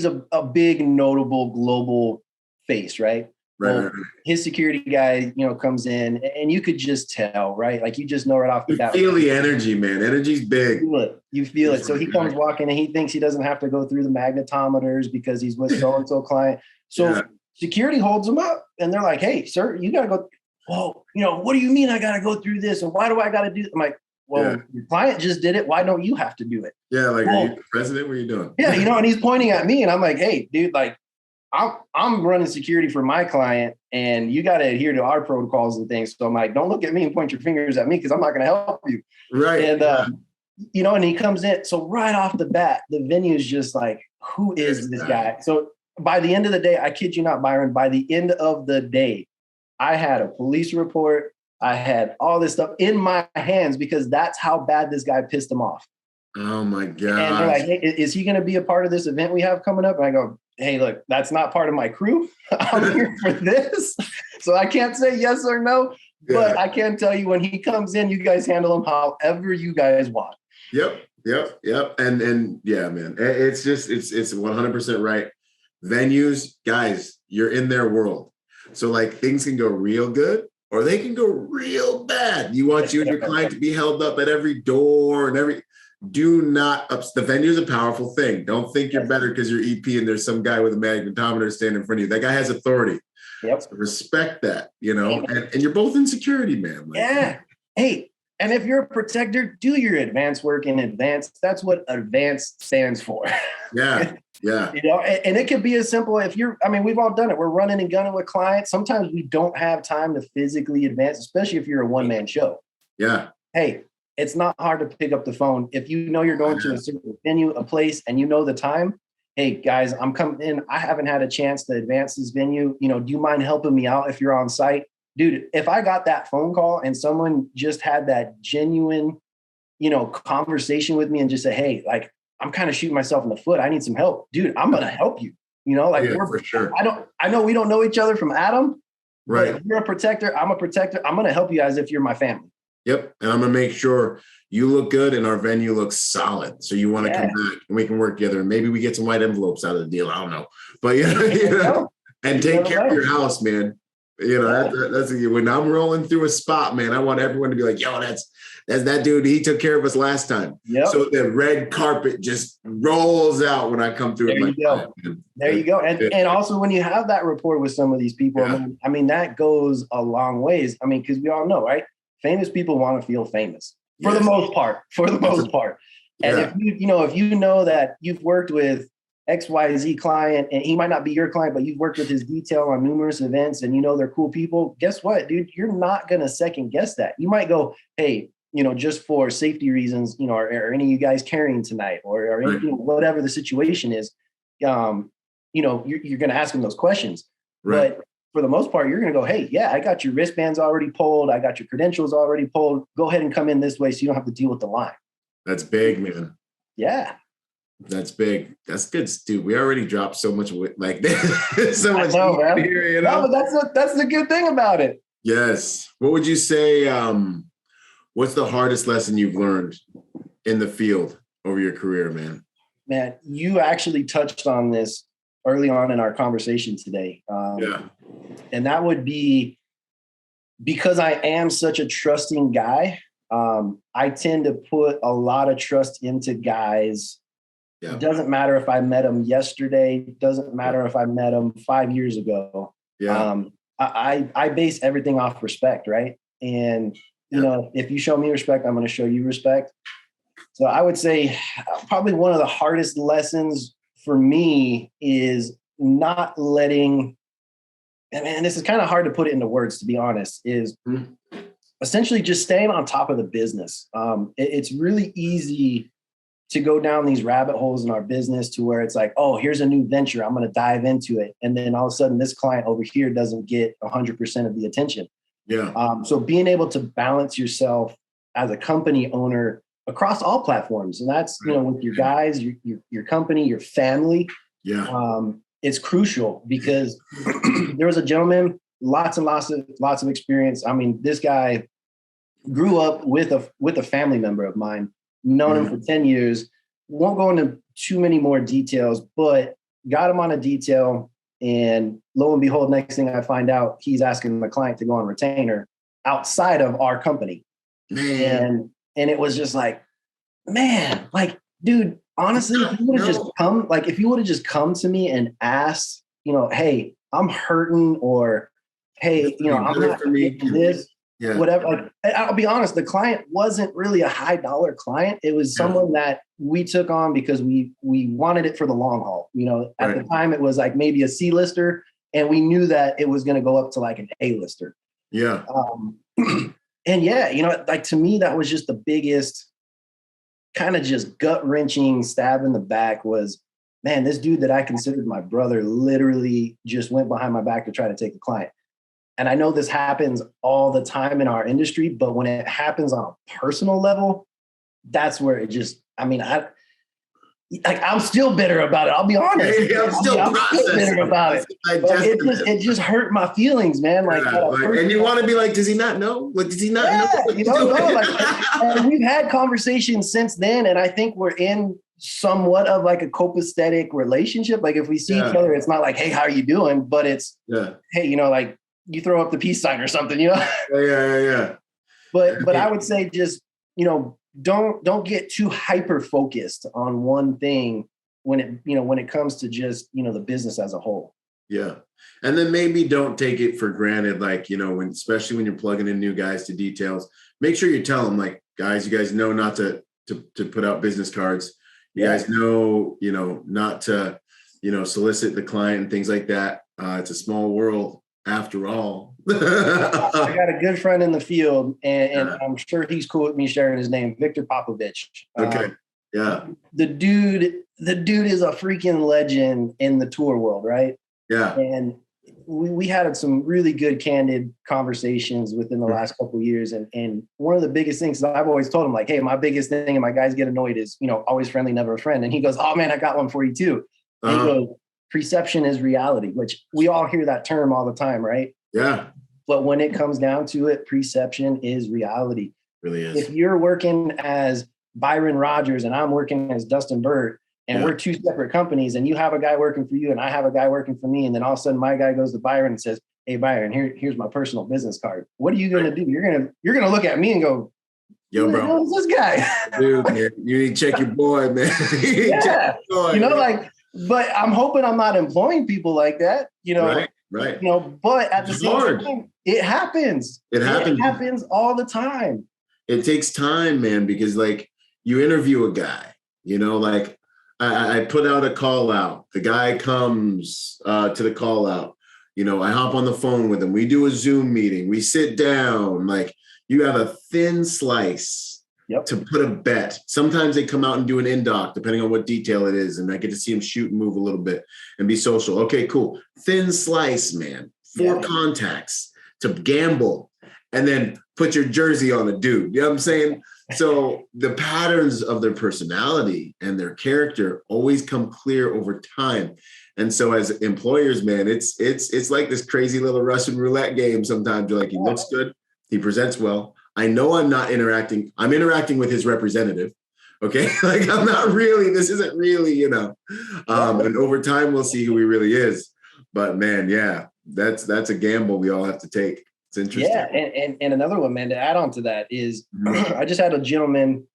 a big, notable global face, right? Right. His security guy, comes in, and you could just tell, right? Like, you just know right off the bat. You feel the energy, man. Energy's big. You feel it. So he comes walking, and he thinks he doesn't have to go through the magnetometers because he's with so-and-so client. So security holds him up, and they're like, "Hey, sir, you got to go. Well, what do you mean I got to go through this? And why do I got to do it?" I'm like, well, your client just did it. Why don't you have to do it? Yeah, like, are you the president? What are you doing? Yeah, and he's pointing at me, and I'm like, hey, dude, like, I'm running security for my client, and you got to adhere to our protocols and things. So I'm like, don't look at me and point your fingers at me, because I'm not going to help you. Right. And, and he comes in. So right off the bat, the venue is just like, who is this guy? So by the end of the day, I kid you not, Byron, by the end of the day, I had a police report. I had all this stuff in my hands, because that's how bad this guy pissed him off. Oh my God. And they're like, hey, is he going to be a part of this event we have coming up? And I go, hey, look, that's not part of my crew. I'm here for this. So I can't say yes or no, but I can tell you, when he comes in, you guys handle him however you guys want. Yep. And yeah, man, it's 100% right. Venues, guys, you're in their world. So like, things can go real good, or they can go real bad. You want you and your client to be held up at every door and do not the venue is a powerful thing. Don't think you're better because you're EP and there's some guy with a magnetometer standing in front of you. That guy has authority. Yep. So respect that, and you're both in security, man. Like, yeah. Hey, and if you're a protector, do your advanced work in advance. That's what advanced stands for. Yeah. Yeah. And it could be as simple, we've all done it. We're running and gunning with clients. Sometimes we don't have time to physically advance, especially if you're a one-man show. Yeah. Hey, it's not hard to pick up the phone. If you know you're going to a certain venue, a place, and you know the time, hey, guys, I'm coming in. I haven't had a chance to advance this venue. Do you mind helping me out if you're on site? Dude, if I got that phone call and someone just had that genuine, conversation with me and just say, hey, like, I'm kind of shooting myself in the foot. I need some help. Dude, I'm going to help you. For sure. I know we don't know each other from Adam. Right. But if you're a protector, I'm a protector. I'm going to help you as if you're my family. Yep. And I'm going to make sure you look good and our venue looks solid. So you want to come back and we can work together. And maybe we get some white envelopes out of the deal. I don't know. But, and take care of your house, man. That's when I'm rolling through a spot, man, I want everyone to be like, yo, that's that dude. He took care of us last time. Yep. So the red carpet just rolls out when I come through. There you go. And also, when you have that rapport with some of these people, that goes a long ways. Because we all know, right? Famous people want to feel famous for the most part. And if you know that you've worked with XYZ client, and he might not be your client, but you've worked with his detail on numerous events, and they're cool people, guess what, dude? You're not going to second guess that. You might go, hey, just for safety reasons, are any of you guys carrying tonight, or whatever the situation is, you're going to ask them those questions. Right. But for the most part, you're going to go, hey, yeah, I got your wristbands already pulled. I got your credentials already pulled. Go ahead and come in this way so you don't have to deal with the line. That's big, man. Yeah. That's big. That's good, dude. We already dropped so much like this. So much here, No, but that's the good thing about it. Yes. What would you say? What's the hardest lesson you've learned in the field over your career, man? Man, you actually touched on this early on in our conversation today. And that would be, because I am such a trusting guy, I tend to put a lot of trust into guys. Yeah. It doesn't matter if I met them yesterday. It doesn't matter if I met them 5 years ago. Yeah. I base everything off respect, right? And, if you show me respect, I'm going to show you respect. So I would say probably one of the hardest lessons for me is not letting, and this is kind of hard to put it into words, to be honest, is essentially just staying on top of the business. It's really easy to go down these rabbit holes in our business to where it's like, oh, here's a new venture, I'm going to dive into it. And then all of a sudden this client over here doesn't get 100% of the attention. Yeah. So being able to balance yourself as a company owner across all platforms, and that's, with your guys, your company, your family. Yeah. It's crucial, because there was a gentleman, lots and lots of experience. This guy grew up with a family member of mine. known him for 10 years. Won't go into too many more details, but got him on a detail. And lo and behold, next thing I find out, he's asking the client to go on retainer outside of our company. Man. And it was just like, man, like, dude, honestly, if you would have just come to me and asked, hey, I'm hurting, or hey, I'm not getting this, whatever. Like, I'll be honest, the client wasn't really a high dollar client. It was someone that we took on because we wanted it for the long haul. At the time it was like maybe a C-lister, and we knew that it was going to go up to like an A-lister. Yeah. And like, to me, that was just the biggest kind of just gut-wrenching stab in the back was, man, this dude that I considered my brother literally just went behind my back to try to take a client. And I know this happens all the time in our industry, but when it happens on a personal level, that's where it just, I'm still bitter about it. I'll be honest. I'm still bitter about it. It just hurt my feelings, man. And you want to be like, does he not know? Like, does he not know? And we've had conversations since then, and I think we're in somewhat of like a copacetic relationship. Like, if we see each other, it's not like, hey, how are you doing? But it's, hey, like you throw up the peace sign or something, Yeah. But I would say just, don't get too hyper focused on one thing when it comes to just, the business as a whole. Yeah. And then maybe don't take it for granted. Like, especially when you're plugging in new guys to details, make sure you tell them, like, guys, you guys know not to put out business cards. You guys know, not to, solicit the client and things like that. It's a small world after all. I got a good friend in the field, and I'm sure he's cool with me sharing his name, Victor Popovich. Okay. The dude is a freaking legend in the tour world, right? Yeah. And we had some really good, candid conversations within the last couple of years. And one of the biggest things that I've always told him, like, hey, my biggest thing, and my guys get annoyed, is, always friendly, never a friend. And he goes, oh man, I got one for you too. And he goes, perception is reality, which we all hear that term all the time, right? Yeah. But when it comes down to it, perception is reality. Really is. If you're working as Byron Rodgers and I'm working as Dustin Burt, and we're two separate companies, and you have a guy working for you and I have a guy working for me, and then all of a sudden my guy goes to Byron and says, hey, Byron, here's my personal business card. What are you going to do? You're going to look at me and go, yo, bro, who is this guy? Dude, man, you need to check your boy, man. But I'm hoping I'm not employing people like that, Right. But at the same time, it happens. It happens all the time. It takes time, man, because like you interview a guy, like I put out a call out. The guy comes to the call out. I hop on the phone with him. We do a Zoom meeting. We sit down. Like, you have a thin slice to put a bet. Sometimes they come out and do an in-doc, depending on what detail it is. And I get to see him shoot and move a little bit and be social. Okay, cool. Thin slice, man. 4 contacts to gamble and then put your jersey on a dude. You know what I'm saying? So the patterns of their personality and their character always come clear over time. And so as employers, man, it's like this crazy little Russian roulette game. Sometimes you're like, he looks good. He presents well. I know I'm not interacting. I'm interacting with his representative. Okay. Like, this isn't really, and over time we'll see who he really is. But man, that's a gamble we all have to take. It's interesting. Yeah. And another one, man, to add on to that is I just had a gentleman,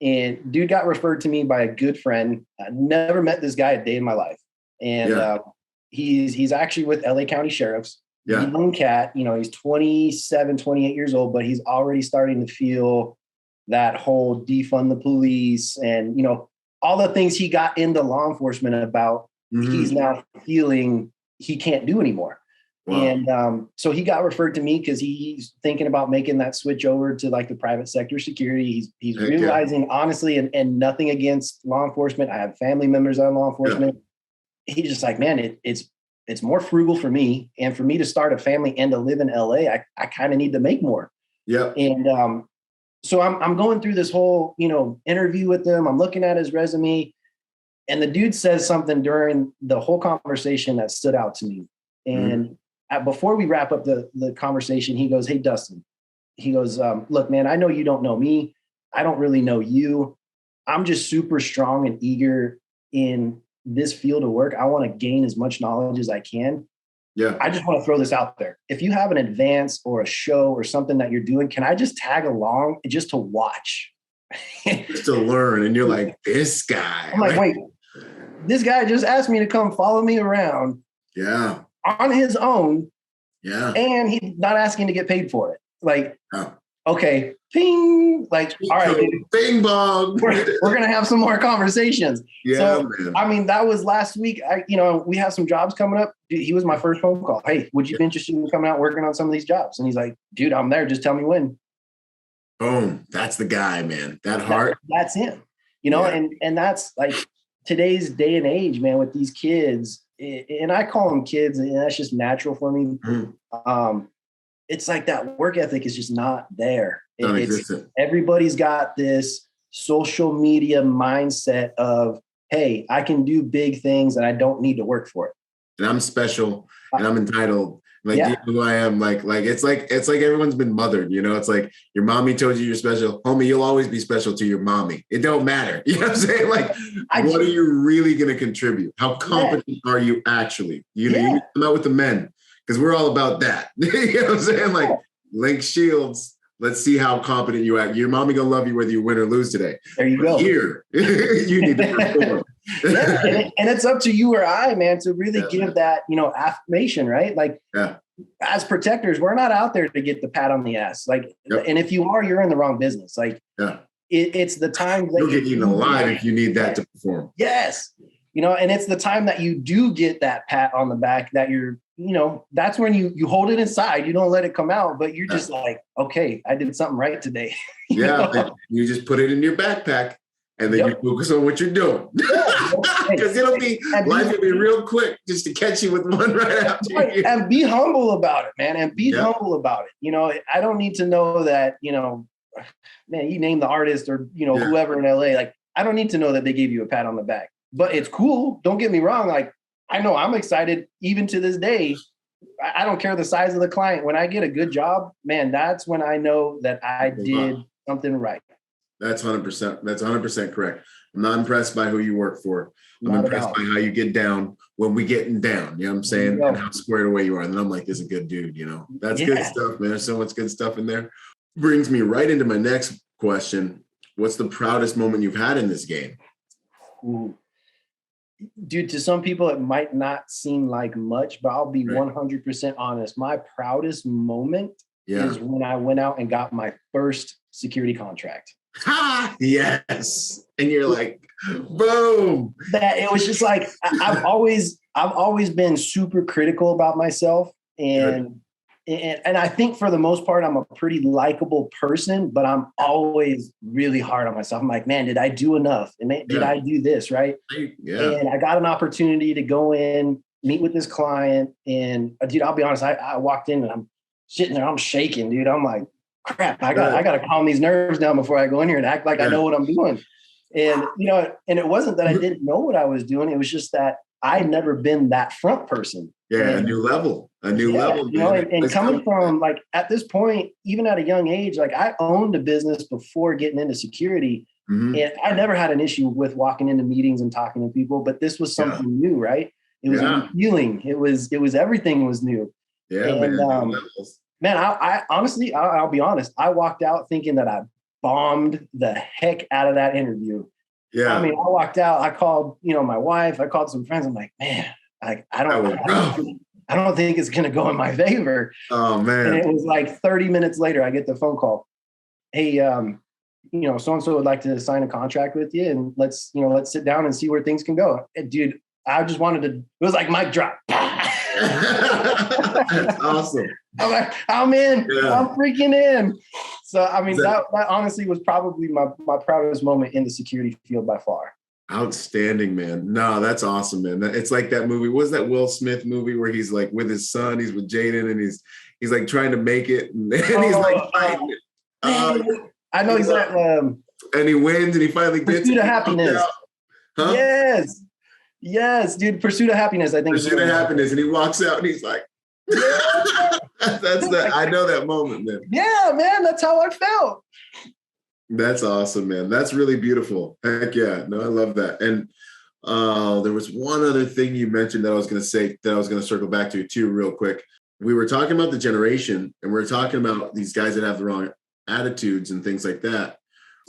and dude got referred to me by a good friend. I never met this guy a day in my life. And he's actually with LA County Sheriffs. Yeah. Young cat, he's 27, 28 years old, but he's already starting to feel that whole defund the police and, all the things he got into law enforcement about, he's now feeling he can't do anymore. Wow. And so he got referred to me because he's thinking about making that switch over to like the private sector security. He's realizing, honestly, and nothing against law enforcement. I have family members on law enforcement. Yeah. He's just like, man, it's more frugal for me, and for me to start a family and to live in LA, I kind of need to make more. Yeah. And so I'm going through this whole, interview with him. I'm looking at his resume, and the dude says something during the whole conversation that stood out to me. And before we wrap up the conversation, he goes, hey, Dustin, he goes, look, man, I know you don't know me. I don't really know you. I'm just super strong and eager in this field of work. I want to gain as much knowledge as I can. Yeah. I just want to throw this out there. If you have an advance or a show or something that you're doing, can I just tag along just to watch? Just to learn. And you're like, this guy. I'm like, wait, this guy just asked me to come follow me around. Yeah. On his own. Yeah. And he's not asking to get paid for it. Like, oh. Okay, ping, like, all right, dude, bing bong. We're gonna have some more conversations. Yeah, so, man. I mean, that was last week. We have some jobs coming up. Dude, he was my first phone call. Hey, would you be interested in coming out working on some of these jobs? And he's like, dude, I'm there. Just tell me when. Boom. That's the guy, man. That heart. That's him. And that's like today's day and age, man, with these kids. And I call them kids, and that's just natural for me. Mm. It's like that work ethic is just not there. Everybody's got this social media mindset of, hey, I can do big things and I don't need to work for it. And I'm special and I'm entitled. Like, you know who I am. Like it's like everyone's been mothered, It's like your mommy told you you're special. Homie, you'll always be special to your mommy. It don't matter. You know what I'm saying? Like, what are you really going to contribute? How competent are you actually? You come out with the men. Because we're all about that. You know what I'm saying? Like, link shields. Let's see how competent you are. Your mommy gonna love you whether you win or lose today. There you go. Here, you need to perform. And it's up to you or I, man, to really give that, affirmation, right? Like, as protectors, we're not out there to get the pat on the ass. Like, and if you are, you're in the wrong business. Like, it's the time that you'll get eaten alive if you need that to perform. Yes. And it's the time that you do get that pat on the back that you're, that's when you hold it inside. You don't let it come out, but you're just like, okay, I did something right today. You just put it in your backpack and then you focus on what you're doing. Because life will be real quick just to catch you with one right after you. And be humble about it, man. And be humble about it. I don't need to know that, man, you name the artist or, whoever in LA, like, I don't need to know that they gave you a pat on the back. But it's cool. Don't get me wrong. Like, I know I'm excited even to this day. I don't care the size of the client. When I get a good job, man, that's when I know that I did something right. That's 100%. That's 100% correct. I'm not impressed by who you work for. I'm impressed by how you get down when we getting down. You know what I'm saying? And how squared away you are. And then I'm like, this is a good dude, That's good stuff, man. There's so much good stuff in there. Brings me right into my next question. What's the proudest moment you've had in this game? Ooh. Dude, to some people, it might not seem like much, but I'll be 100% honest. My proudest moment is when I went out and got my first security contract. Ha! Yes. And you're like, boom. That it was just like, I've always been super critical about myself. And I think for the most part, I'm a pretty likable person, but I'm always really hard on myself. I'm like, man, did I do enough? And did I do this? Right. Yeah. And I got an opportunity to go in, meet with this client. And dude, I'll be honest, I walked in and I'm sitting there, I'm shaking, dude. I'm like, crap, I got to calm these nerves down before I go in here and act like I know what I'm doing. And, and it wasn't that I didn't know what I was doing. It was just that I'd never been that front person. Yeah, a new level. And coming from like at this point, even at a young age, like I owned a business before getting into security. Mm-hmm. And I never had an issue with walking into meetings and talking to people, but this was something new, right? It was a healing. It was everything was new. Yeah, and, man, I honestly, I'll be honest. I walked out thinking that I bombed the heck out of that interview. Yeah. I mean, I walked out, I called, my wife, I called some friends. I'm like, man, I don't think it's going to go in my favor. Oh man. And it was like 30 minutes later, I get the phone call. Hey, so-and-so would like to sign a contract with you, and let's sit down and see where things can go. And dude, I just wanted to, it was like mic drop. That's awesome. I'm like, I'm in. Yeah. I'm freaking in. So, I mean, that honestly was probably my proudest moment in the security field by far. Outstanding, man. No, that's awesome, man. It's like that movie. What was that Will Smith movie where he's like with his son, he's with Jaden, and he's like trying to make it, and he's like fighting it. I know exactly. And he wins, and he finally gets Pursuit of Happiness. Huh? Yes, dude. Pursuit of Happiness. I think. Pursuit of Happiness, and he walks out, and he's like, I know that moment, man. Yeah, man. That's how I felt. That's awesome, man. That's really beautiful. Heck yeah. No, I love that. And there was one other thing you mentioned that I was going to say that I was going to circle back to too, real quick. We were talking about the generation, and we are talking about these guys that have the wrong attitudes and things like that,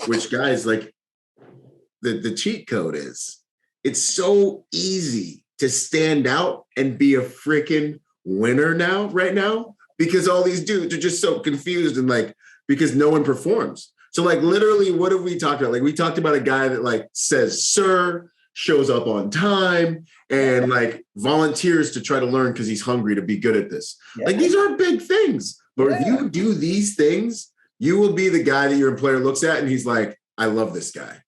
which guys, like, the cheat code is it's so easy to stand out and be a freaking winner right now, because all these dudes are just so confused and like, because no one performs. So like literally, what have we talked about? Like we talked about a guy that like says, sir, shows up on time and like volunteers to try to learn because he's hungry to be good at this. Yeah. Like these aren't big things, but if you do these things, you will be the guy that your employer looks at and he's like, I love this guy.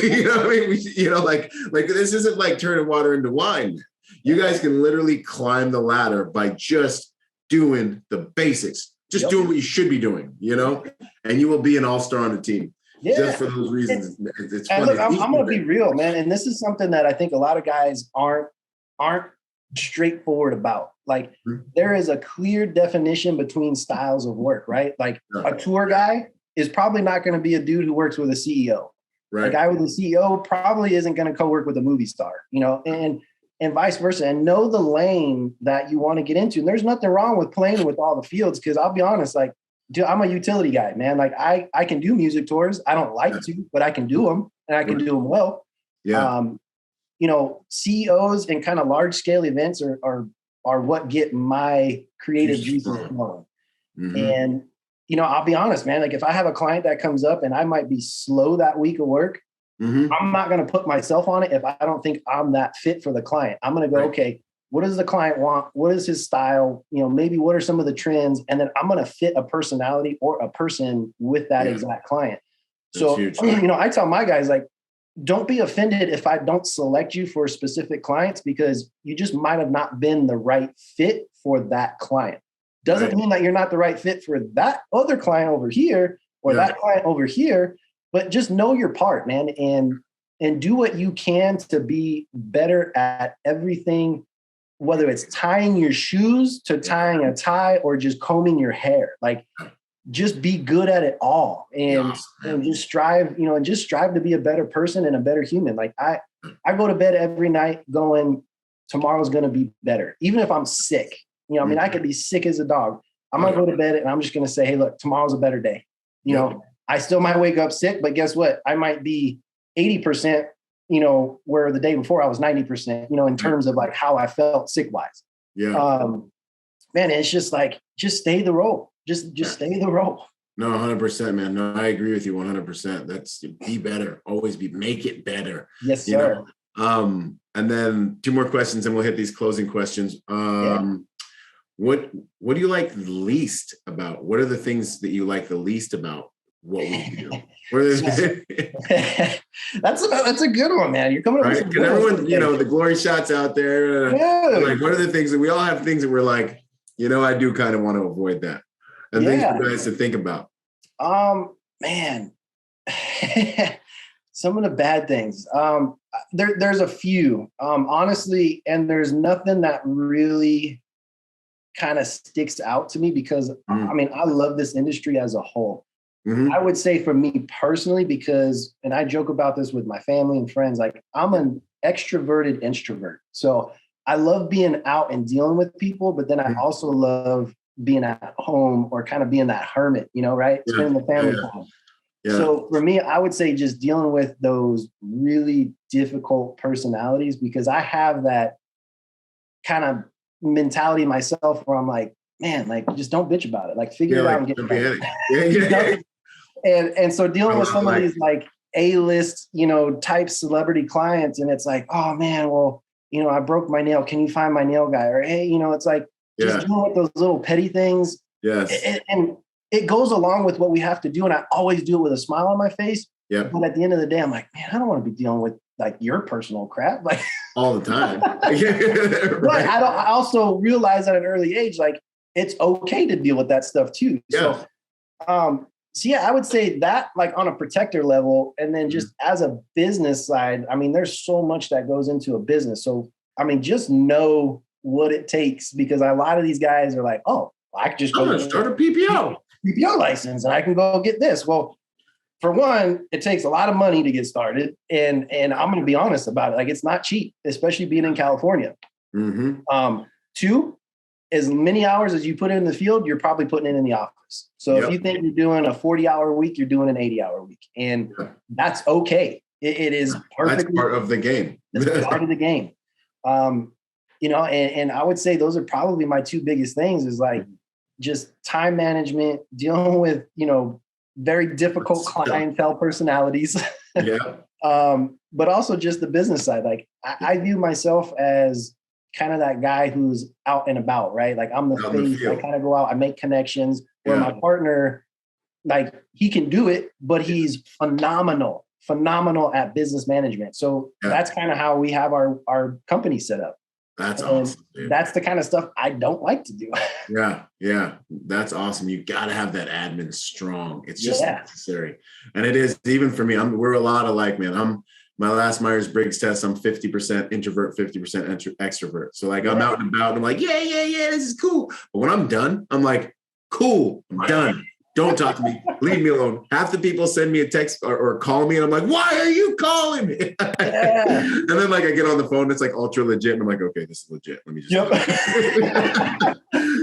You know what I mean? Like this isn't like turning water into wine. You guys can literally climb the ladder by just doing the basics, just doing what you should be doing, you know, and you will be an all-star on the team. Yeah. Just for those reasons. It's funny. Look, I'm going to be real, man. And this is something that I think a lot of guys aren't straightforward about. Like there is a clear definition between styles of work, right? Like a tour guy is probably not going to be a dude who works with a CEO. Right. A guy with a CEO probably isn't going to co-work with a movie star, you know, and vice versa, and know the lane that you want to get into. And there's nothing wrong with playing with all the fields. Cause I'll be honest, like, dude, I'm a utility guy, man. Like I can do music tours. I don't like to, but I can do them and I can do them well. Yeah. You know, CEOs and kind of large scale events are what get my creative juices flowing. Mm-hmm. And, you know, I'll be honest, man, like if I have a client that comes up and I might be slow that week of work, I'm not going to put myself on it if I don't think I'm that fit for the client. I'm going to go, okay, what does the client want? What is his style? You know, maybe what are some of the trends? And then I'm going to fit a personality or a person with that exact client. So, you know, I tell my guys, like, don't be offended if I don't select you for specific clients, because you just might have not been the right fit for that client. Doesn't mean that you're not the right fit for that other client over here or that client over here, but just know your part, man, and do what you can to be better at everything, whether it's tying your shoes to tying a tie or just combing your hair. Like, just be good at it all and just strive, you know, and just strive to be a better person and a better human. Like I go to bed every night going, tomorrow's going to be better. Even if I'm sick, you know, I mean, I could be sick as a dog. I'm going to go to bed and I'm just going to say, hey, look, tomorrow's a better day. You know, I still might wake up sick, but guess what? I might be 80%, you know, where the day before I was 90%, you know, in terms of like how I felt sick wise. Yeah. Man, it's just like, just stay the role. Just stay the role. No, 100%, man. No, I agree with you 100%. That's be better. Always make it better. Yes, sir. You know? And then 2 more questions and we'll hit these closing questions. What do you like the least about? What are the things that you like the least about what we do? That's a good one, man. You're coming up with some good everyone, you know, the glory shots out there. Like, what are the things that we all have things that we're like, you know, I do kind of want to avoid that. And things for guys to think about. Man, some of the bad things. There's a few, honestly, and there's nothing that really kind of sticks out to me because I mean, I love this industry as a whole. I would say for me personally, because, and I joke about this with my family and friends, like I'm an extroverted introvert. So I love being out and dealing with people, but then I also love being at home or kind of being that hermit, you know, right? Spending the family time. Yeah. So for me, I would say just dealing with those really difficult personalities, because I have that kind of mentality myself where I'm like, man, like just don't bitch about it. Like figure it out and get it. And so dealing with some of these like A-list, you know, type celebrity clients, and it's like, oh man, well, you know, I broke my nail. Can you find my nail guy? Or, hey, you know, it's like just dealing with those little petty things. Yes. And it goes along with what we have to do. And I always do it with a smile on my face. Yeah. But at the end of the day, I'm like, man, I don't want to be dealing with like your personal crap. Like all the time. But I also realize at an early age, like it's okay to deal with that stuff too. Yeah. So yeah, I would say that like on a protector level, and then just as a business side, I mean, there's so much that goes into a business. So, I mean, just know what it takes, because a lot of these guys are like, oh, I can just go start a PPO license and I can go get this. Well, for one, it takes a lot of money to get started. And I'm going to be honest about it. Like, it's not cheap, especially being in California. Mm-hmm. Two, as many hours as you put in the field, you're probably putting it in the office. So if you think you're doing a 40-hour week, you're doing an 80-hour week. And that's okay. It is perfect. That's part of the game. It's part of the game. You know, and I would say those are probably my two biggest things is like just time management, dealing with, you know, very difficult clientele personalities. But also just the business side. Like I view myself as kind of that guy who's out and about, right? Like I'm the face. I kind of go out, I make connections. Where my partner, like he can do it, but he's phenomenal at business management. So that's kind of how we have our company set up. That's awesome, dude. That's the kind of stuff I don't like to do. Yeah. That's awesome. You got to have that admin strong. It's just necessary. And it is, even for me, we're a lot alike, man. My last Myers-Briggs test, I'm 50% introvert, 50% extrovert. So like I'm out and about and I'm like, yeah, this is cool. But when I'm done, I'm like, cool, I'm done. Don't talk to me. Leave me alone. Half the people send me a text or call me and I'm like, why are you calling me? And then like I get on the phone, it's like ultra legit. And I'm like, okay, this is legit. Let me just,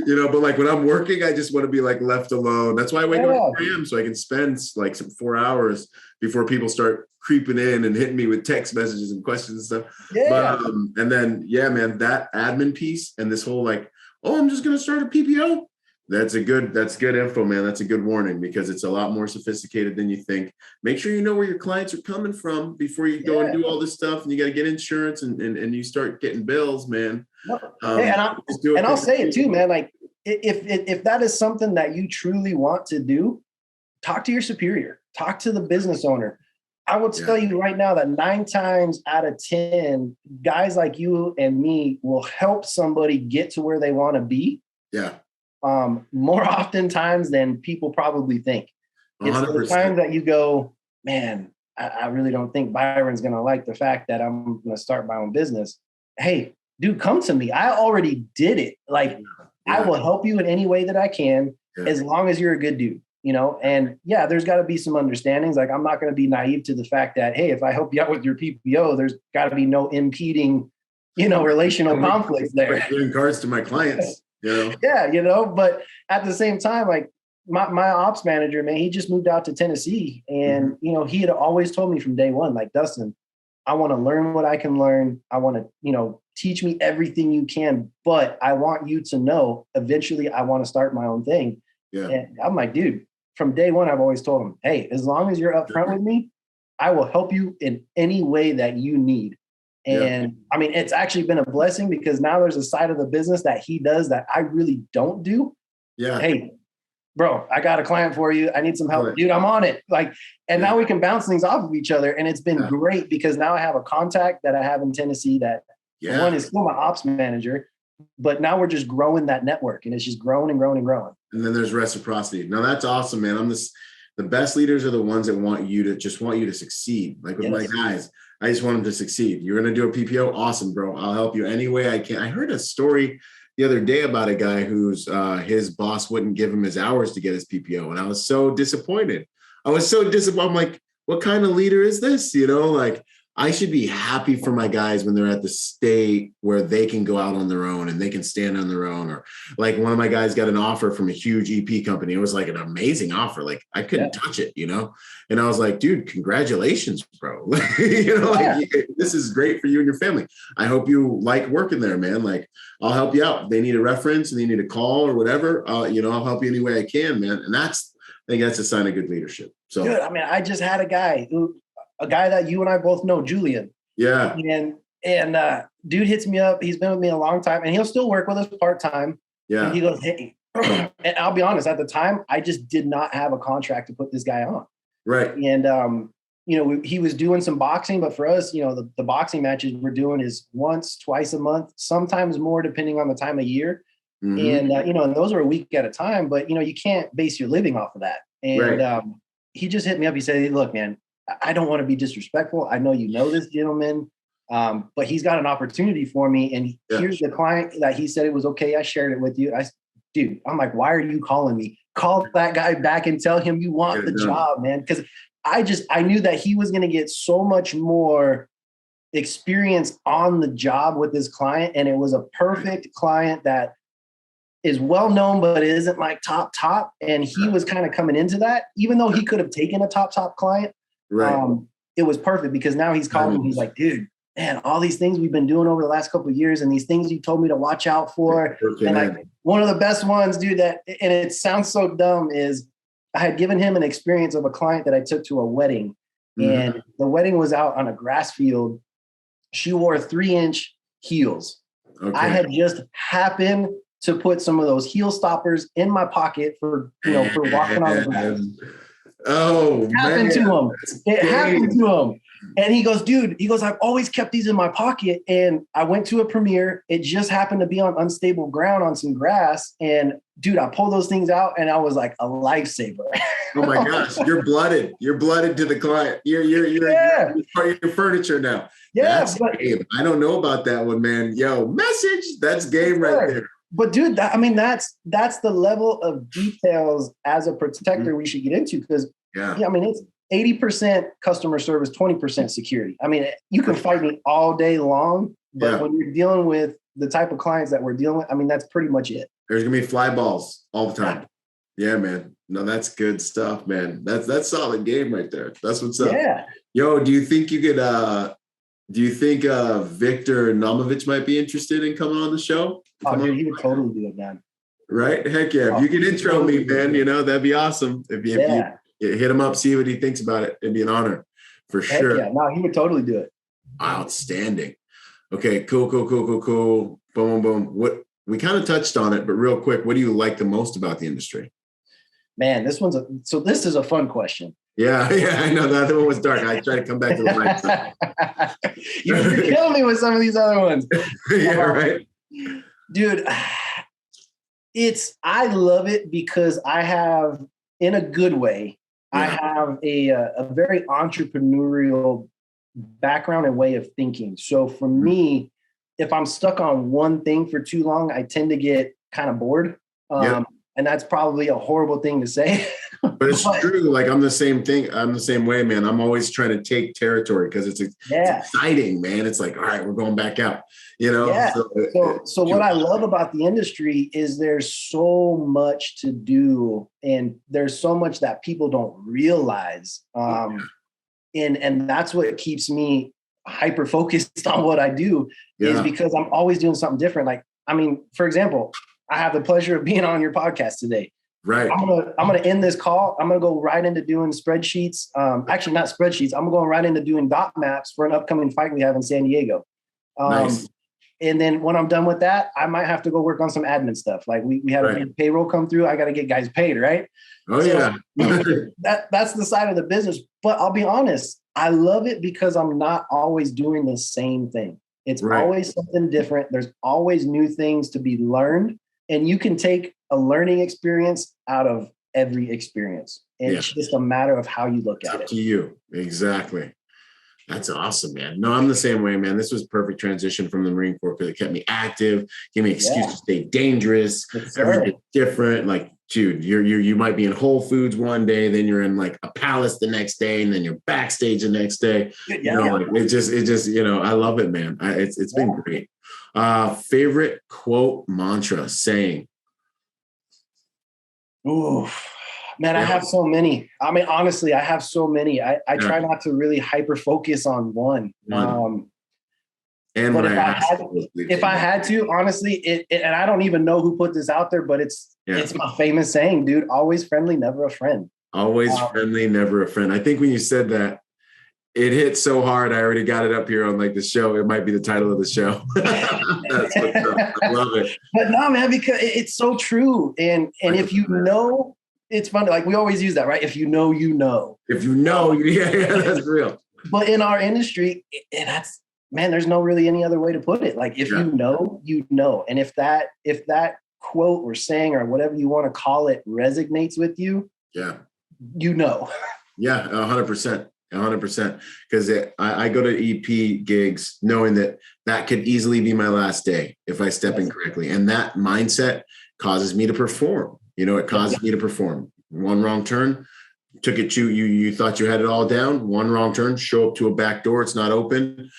you know, but like when I'm working, I just want to be like left alone. That's why I wake up at 4 a.m. so I can spend like some 4 hours before people start creeping in and hitting me with text messages and questions and stuff. But, and then, man, that admin piece and this whole like, oh, I'm just going to start a PPO. That's good info, man. That's a good warning because it's a lot more sophisticated than you think. Make sure you know where your clients are coming from before you go and do all this stuff. And you got to get insurance and you start getting bills, man. I'll say it too, man. Like if that is something that you truly want to do, talk to your superior, talk to the business owner. I will tell you right now that 9 times out of 10, guys like you and me will help somebody get to where they want to be. More oftentimes than people probably think. It's 100%. The time that you go, man, I really don't think Byron's going to like the fact that I'm going to start my own business. Hey, dude, come to me. I already did it. Like, I will help you in any way that I can, as long as you're a good dude, you know? And there's got to be some understandings. Like, I'm not going to be naive to the fact that, hey, if I help you out with your PPO, there's got to be no impeding, you know, relational conflicts there. In regards to my clients. But at the same time, like my ops manager, man, he just moved out to Tennessee and, you know, he had always told me from day one, like, Dustin, I want to learn what I can learn. I want to, you know, teach me everything you can, but I want you to know eventually I want to start my own thing. And I'm like, dude, from day one, I've always told him, hey, as long as you're upfront with me, I will help you in any way that you need. And I mean, it's actually been a blessing because now there's a side of the business that he does that I really don't do. Hey, bro, I got a client for you. I need some help. Dude, I'm on it. Like, and now we can bounce things off of each other. And it's been great because now I have a contact that I have in Tennessee that one is still my ops manager, but now we're just growing that network and it's just growing and growing and growing. And then there's reciprocity. Now that's awesome, man. The best leaders are the ones that want you to succeed. Like with my guys, I just want them to succeed. You're going to do a PPO? Awesome, bro. I'll help you any way I can. I heard a story the other day about a guy whose his boss wouldn't give him his hours to get his PPO. And I was so disappointed. I'm like, what kind of leader is this? You know, like I should be happy for my guys when they're at the state where they can go out on their own and they can stand on their own. Or like one of my guys got an offer from a huge EP company. It was like an amazing offer. Like I couldn't touch it, you know? And I was like, dude, congratulations, bro. You know, like, this is great for you and your family. I hope you like working there, man. Like I'll help you out. They need a reference and they need a call or whatever. You know, I'll help you any way I can, man. And I think that's a sign of good leadership. So, dude, I mean, I just had a guy that you and I both know, Julian. And dude hits me up. He's been with me a long time and he'll still work with us part-time. And he goes, hey, and I'll be honest, at the time, I just did not have a contract to put this guy on. And, you know, he was doing some boxing, but for us, you know, the boxing matches we're doing is once, twice a month, sometimes more depending on the time of year. And, you know, and those are a week at a time, but, you know, you can't base your living off of that. And he just hit me up. He said, hey, look, man, I don't want to be disrespectful. I know you know this gentleman, but he's got an opportunity for me. And here's the client that he said it was okay. I shared it with you. I'm like, why are you calling me? Call that guy back and tell him you want the job, man. Because I knew that he was going to get so much more experience on the job with this client. And it was a perfect client that is well known, but it isn't like top. And he was kind of coming into that, even though he could have taken a top client. Right. It was perfect because now he's calling me. He's like, dude, man, all these things we've been doing over the last couple of years and these things you told me to watch out for. And like one of the best ones, dude, and it sounds so dumb, is I had given him an experience of a client that I took to a wedding. And the wedding was out on a grass field. She wore 3-inch heels. Okay. I had just happened to put some of those heel stoppers in my pocket for walking on the grass. Oh, it happened to him. It happened to him. And he goes, dude, I've always kept these in my pocket. And I went to a premiere. It just happened to be on unstable ground on some grass. And dude, I pulled those things out and I was like a lifesaver. Oh my gosh. You're blooded. You're blooded to the client. You're part of your furniture now. Yeah. That's game. I don't know about that one, man. Yo, message. That's game right there. But dude, that's the level of details as a protector we should get into, because it's 80% customer service, 20% security. I mean, you can fight me all day long, but when you're dealing with the type of clients that we're dealing with, I mean, that's pretty much it. There's gonna be fly balls all the time. Yeah, man. No, that's good stuff, man. That's solid game right there. That's what's up. Yeah. Yo, do you think you could Victor Namovich might be interested in coming on the show? Oh, dude, he would totally do it, man. Right? Heck yeah. If you could intro me, man, that'd be awesome. If you hit him up, see what he thinks about it. It'd be an honor for sure. Yeah, no, he would totally do it. Outstanding. Okay, cool. Boom. What we kind of touched on it, but real quick, what do you like the most about the industry? Man, this is a fun question. Yeah, I know that one was dark. I try to come back to the light. You're killing me with some of these other ones. Yeah, right. Dude, I love it because I have, in a good way, I have a very entrepreneurial background and way of thinking. So for me, if I'm stuck on one thing for too long, I tend to get kind of bored. And that's probably a horrible thing to say. But it's true. Like I'm the same thing. I'm the same way, man. I'm always trying to take territory because it's exciting, man. It's like, all right, we're going back out, Yeah. So what I love about the industry is there's so much to do and there's so much that people don't realize. And that's what keeps me hyper focused on what I do is because I'm always doing something different. Like, I mean, for example, I have the pleasure of being on your podcast today. Right. I'm gonna end this call. I'm gonna go right into doing spreadsheets. Actually, not spreadsheets. I'm going right into doing dot maps for an upcoming fight we have in San Diego. Nice. And then when I'm done with that, I might have to go work on some admin stuff. Like we had a big payroll come through. I got to get guys paid, right? Oh yeah. That's the side of the business. But I'll be honest, I love it because I'm not always doing the same thing. It's always something different. There's always new things to be learned. And you can take a learning experience out of every experience. It's just a matter of how you look at it. Up to you. Exactly. That's awesome, man. No, I'm the same way, man. This was perfect transition from the Marine Corps because it kept me active, gave me an excuse to stay dangerous. Everything's different. Like, dude, you might be in Whole Foods one day, then you're in like a palace the next day, and then you're backstage the next day. It just, I love it, man. It's been great. Favorite quote, mantra, saying? Ooh, man, I have so many. I mean, honestly, I have so many. I try not to really hyper focus on one. And but if I had to, honestly, and I don't even know who put this out there, but it's my famous saying, dude, always friendly, never a friend. Always friendly, never a friend. I think when you said that, it hit so hard. I already got it up here on like the show. It might be the title of the show. That's what's up. I love it. But no, man, because it's so true. And if you know, it's funny. Like we always use that, right? If you know, you know. If you know, that's real. But in our industry, that's, man, there's no really any other way to put it. Like if you know, you know. And if that quote or saying or whatever you want to call it resonates with you, you know. Yeah, 100%. 100%. Because I go to EP gigs knowing that could easily be my last day if I step in correctly. And that mindset causes me to perform. It causes me to perform. One wrong turn, took it to you thought you had it all down, one wrong turn, show up to a back door, it's not open,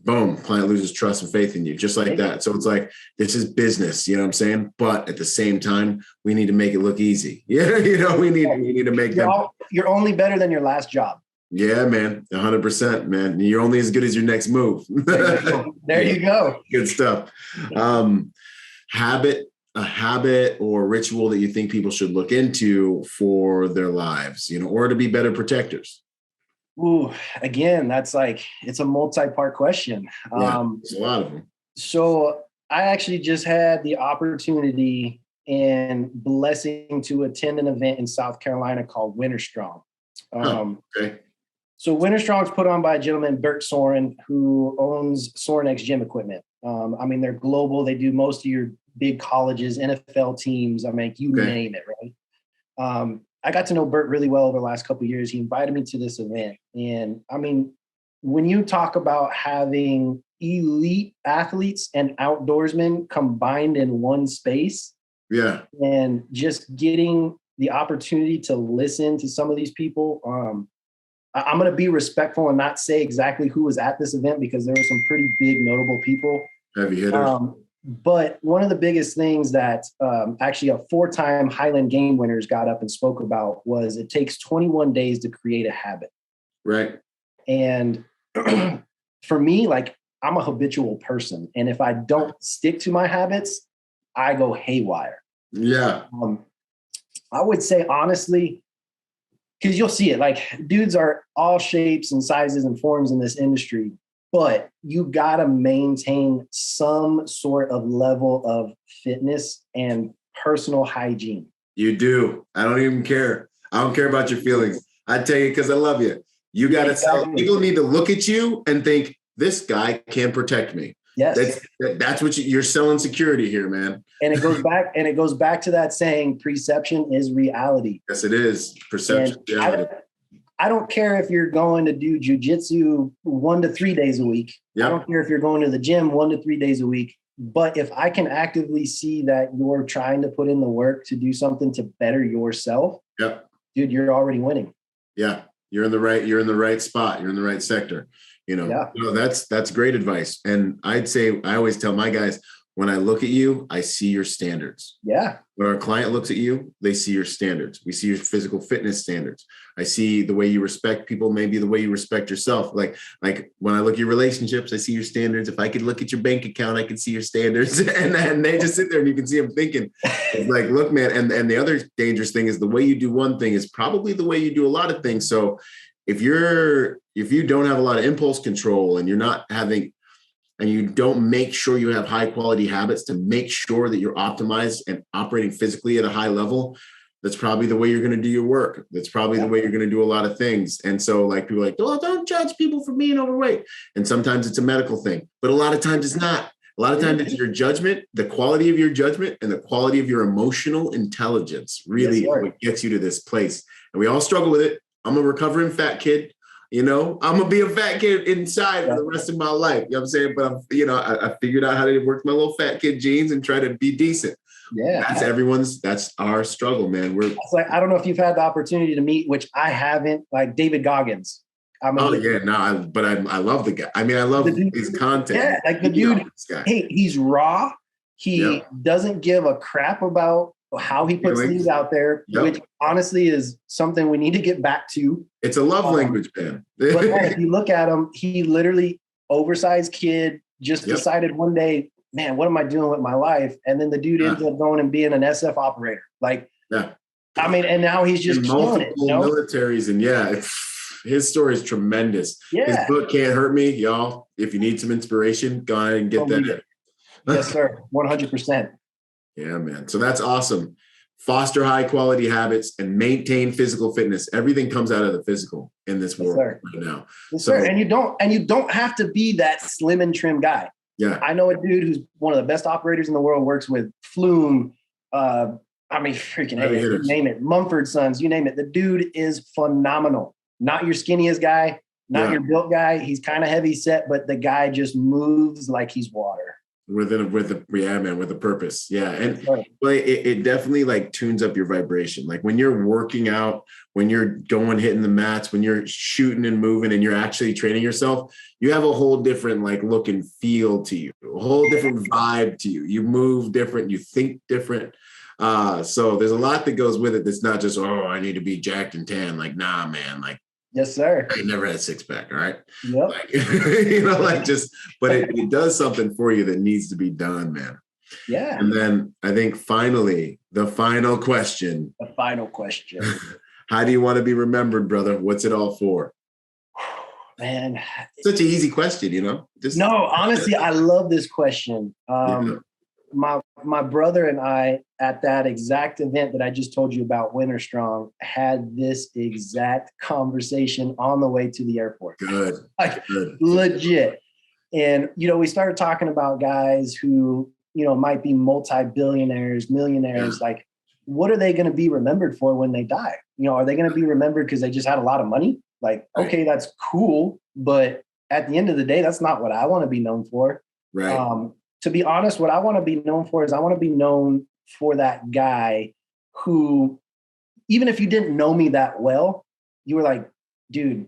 boom, client loses trust and faith in you, just like that. So it's like, this is business, you know what I'm saying? But at the same time, we need to make it look easy. Yeah, we need to make you're only better than your last job. Yeah, man, 100%, man. You're only as good as your next move. There you go. Good stuff. A habit or ritual that you think people should look into for their lives, or to be better protectors? Ooh, again, it's a multi-part question. There's a lot of them. So I actually just had the opportunity and blessing to attend an event in South Carolina called Winter Strong. Okay. So Winter Strong's put on by a gentleman, Burke, who owns Sorenex Gym Equipment. They're global. They do most of your big colleges, NFL teams. You name it, right? I got to know Burt really well over the last couple of years. He invited me to this event. And when you talk about having elite athletes and outdoorsmen combined in one space, and just getting the opportunity to listen to some of these people, I'm going to be respectful and not say exactly who was at this event because there were some pretty big notable people. Heavy hitters. But one of the biggest things that actually a 4-time Highland Game winners got up and spoke about was it takes 21 days to create a habit. Right. And for me, I'm a habitual person. And if I don't stick to my habits, I go haywire. Yeah. I would say, honestly, because you'll see it, dudes are all shapes and sizes and forms in this industry. But you got to maintain some sort of level of fitness and personal hygiene. You do. I don't even care. I don't care about your feelings. I tell you because I love you. You got to sell. People need to look at you and think, this guy can protect me. Yes. That's what you're selling security here, man. And it goes back to that saying, perception is reality. Yes, it is. Perception is reality. I don't care if you're going to do jujitsu 1 to 3 days a week. Yep. I don't care if you're going to the gym 1 to 3 days a week. But if I can actively see that you're trying to put in the work to do something to better yourself, dude, you're already winning. Yeah. You're in the right spot. You're in the right sector. That's great advice. And I always tell my guys, when I look at you, I see your standards. Yeah. When our client looks at you, they see your standards. We see your physical fitness standards. I see the way you respect people, maybe the way you respect yourself. Like when I look at your relationships, I see your standards. If I could look at your bank account, I could see your standards. and they just sit there and you can see them thinking, it's like, look, man. And the other dangerous thing is the way you do one thing is probably the way you do a lot of things. So if you don't have a lot of impulse control and you don't make sure you have high quality habits to make sure that you're optimized and operating physically at a high level, that's probably the way you're going to do your work. That's probably the way you're going to do a lot of things. And so people are like, oh, don't judge people for being overweight. And sometimes it's a medical thing, but a lot of times it's not. A lot of times it's your judgment, the quality of your judgment and the quality of your emotional intelligence really what gets you to this place. And we all struggle with it. I'm a recovering fat kid. I'm going to be a fat kid inside for the rest of my life. You know what I'm saying? But I figured out how to work my little fat kid genes and try to be decent. Yeah. That's our struggle, man. I don't know if you've had the opportunity to meet, which I haven't, David Goggins. I love the guy. I love his content. Yeah. The dude, hey, he's raw. He doesn't give a crap about how he puts things out there, which honestly is something we need to get back to. It's a love language, man. But if you look at him, he literally oversized kid, just decided one day, man, what am I doing with my life? And then the dude ends up going and being an SF operator. And now he's just killing it. Militaries and his story is tremendous. Yeah. His book Can't Hurt Me, y'all. If you need some inspiration, go ahead and get that. Yes, sir. 100%. Yeah, man. So that's awesome. Foster high quality habits and maintain physical fitness. Everything comes out of the physical in this world right now. Yes, sir. And you don't have to be that slim and trim guy. Yeah. I know a dude who's one of the best operators in the world, works with Flume. You name it. Mumford Sons, you name it. The dude is phenomenal. Not your skinniest guy, not your built guy. He's kind of heavy set, but the guy just moves like he's water. with a purpose. Yeah. And Right. but it definitely like tunes up your vibration. Like when you're working out, when you're hitting the mats, when you're shooting and moving and you're actually training yourself, you have a whole different like look and feel to you, a whole different vibe to you. You move different, you think different. So there's a lot that goes with it. That's not just, oh, I need to be jacked and tan. Like, nah, man, like, Yes, sir. I never had a six pack. All right. Yep. Like, but it does something for you that needs to be done, man. Yeah. And then I think finally, the final question. The final question. How do you want to be remembered, brother? What's it all for? Man. Such an easy question, No, honestly, I love this question. My brother and I, at that exact event that I just told you about, Winter Strong, had this exact conversation on the way to the airport. Good. Good. Legit. And, we started talking about guys who, might be multi-billionaires, millionaires. Yeah. Like, what are they going to be remembered for when they die? Are they going to be remembered because they just had a lot of money? Like, okay, that's cool. But at the end of the day, that's not what I want to be known for. Right. To be honest, what I want to be known for is I want to be known for that guy who, even if you didn't know me that well, you were like, dude,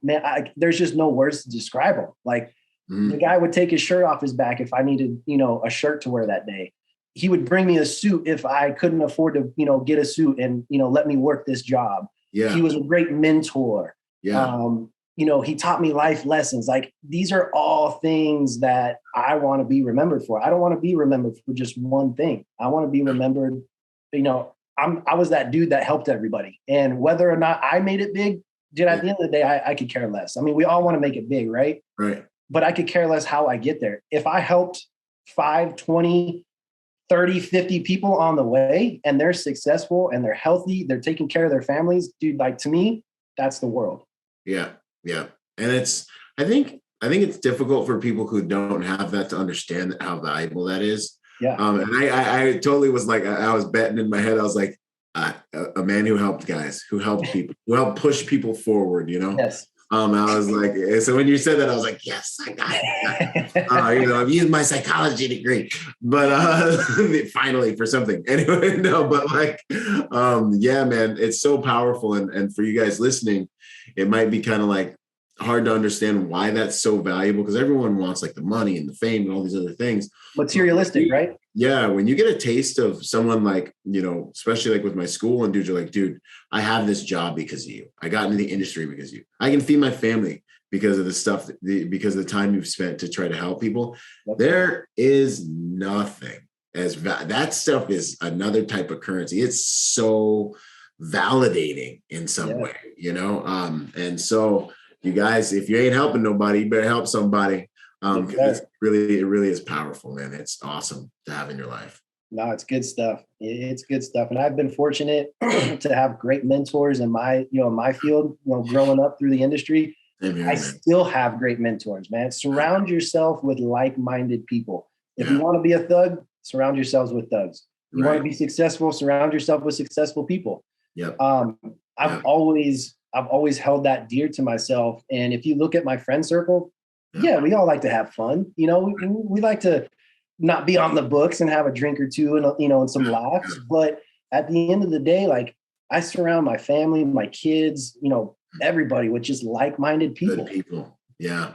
man, there's just no words to describe him. Like the guy would take his shirt off his back if I needed, a shirt to wear that day. He would bring me a suit if I couldn't afford to, get a suit and, let me work this job. Yeah. He was a great mentor. Yeah. He taught me life lessons. Like these are all things that I want to be remembered for. I don't want to be remembered for just one thing. I want to be remembered. I was that dude that helped everybody. And whether or not I made it big, dude, at the end of the day, I could care less. I mean, we all want to make it big, right? Right. But I could care less how I get there. If I helped 5, 20, 30, 50 people on the way and they're successful and they're healthy, they're taking care of their families, dude, like to me, that's the world. Yeah. Yeah. And I think it's difficult for people who don't have that to understand how valuable that is. Yeah. And I totally was like, I was betting in my head. I was like, a man who helped guys, who helped people, who helped push people forward, Yes. I was like, so when you said that, I was like, yes, I got it. I've used my psychology degree, but finally for something. Anyway, no, but like, yeah, man, it's so powerful. And for you guys listening, it might be kind of like hard to understand why that's so valuable because everyone wants like the money and the fame and all these other things. Materialistic, right? Yeah. When you get a taste of someone like, especially like with my school and dudes are like, dude, I have this job because of you. I got into the industry because of you. I can feed my family because of the stuff, because of the time you've spent to try to help people. There is nothing that stuff is another type of currency. It's so validating in some way, and so you guys, if you ain't helping nobody, you better help somebody. It really is powerful, man. It's awesome to have in your life. No, it's good stuff. It's good stuff. And I've been fortunate to have great mentors in my field, growing up through the industry. I still have great mentors, man. Surround yourself with like-minded people. If you want to be a thug, surround yourselves with thugs. You want to be successful, surround yourself with successful people. Yep. I've always held that dear to myself. And if you look at my friend circle, yeah, we all like to have fun. We like to not be on the books and have a drink or two and, and some laughs. But at the end of the day, like I surround my family, my kids, everybody with just like-minded people. Good people. Yeah.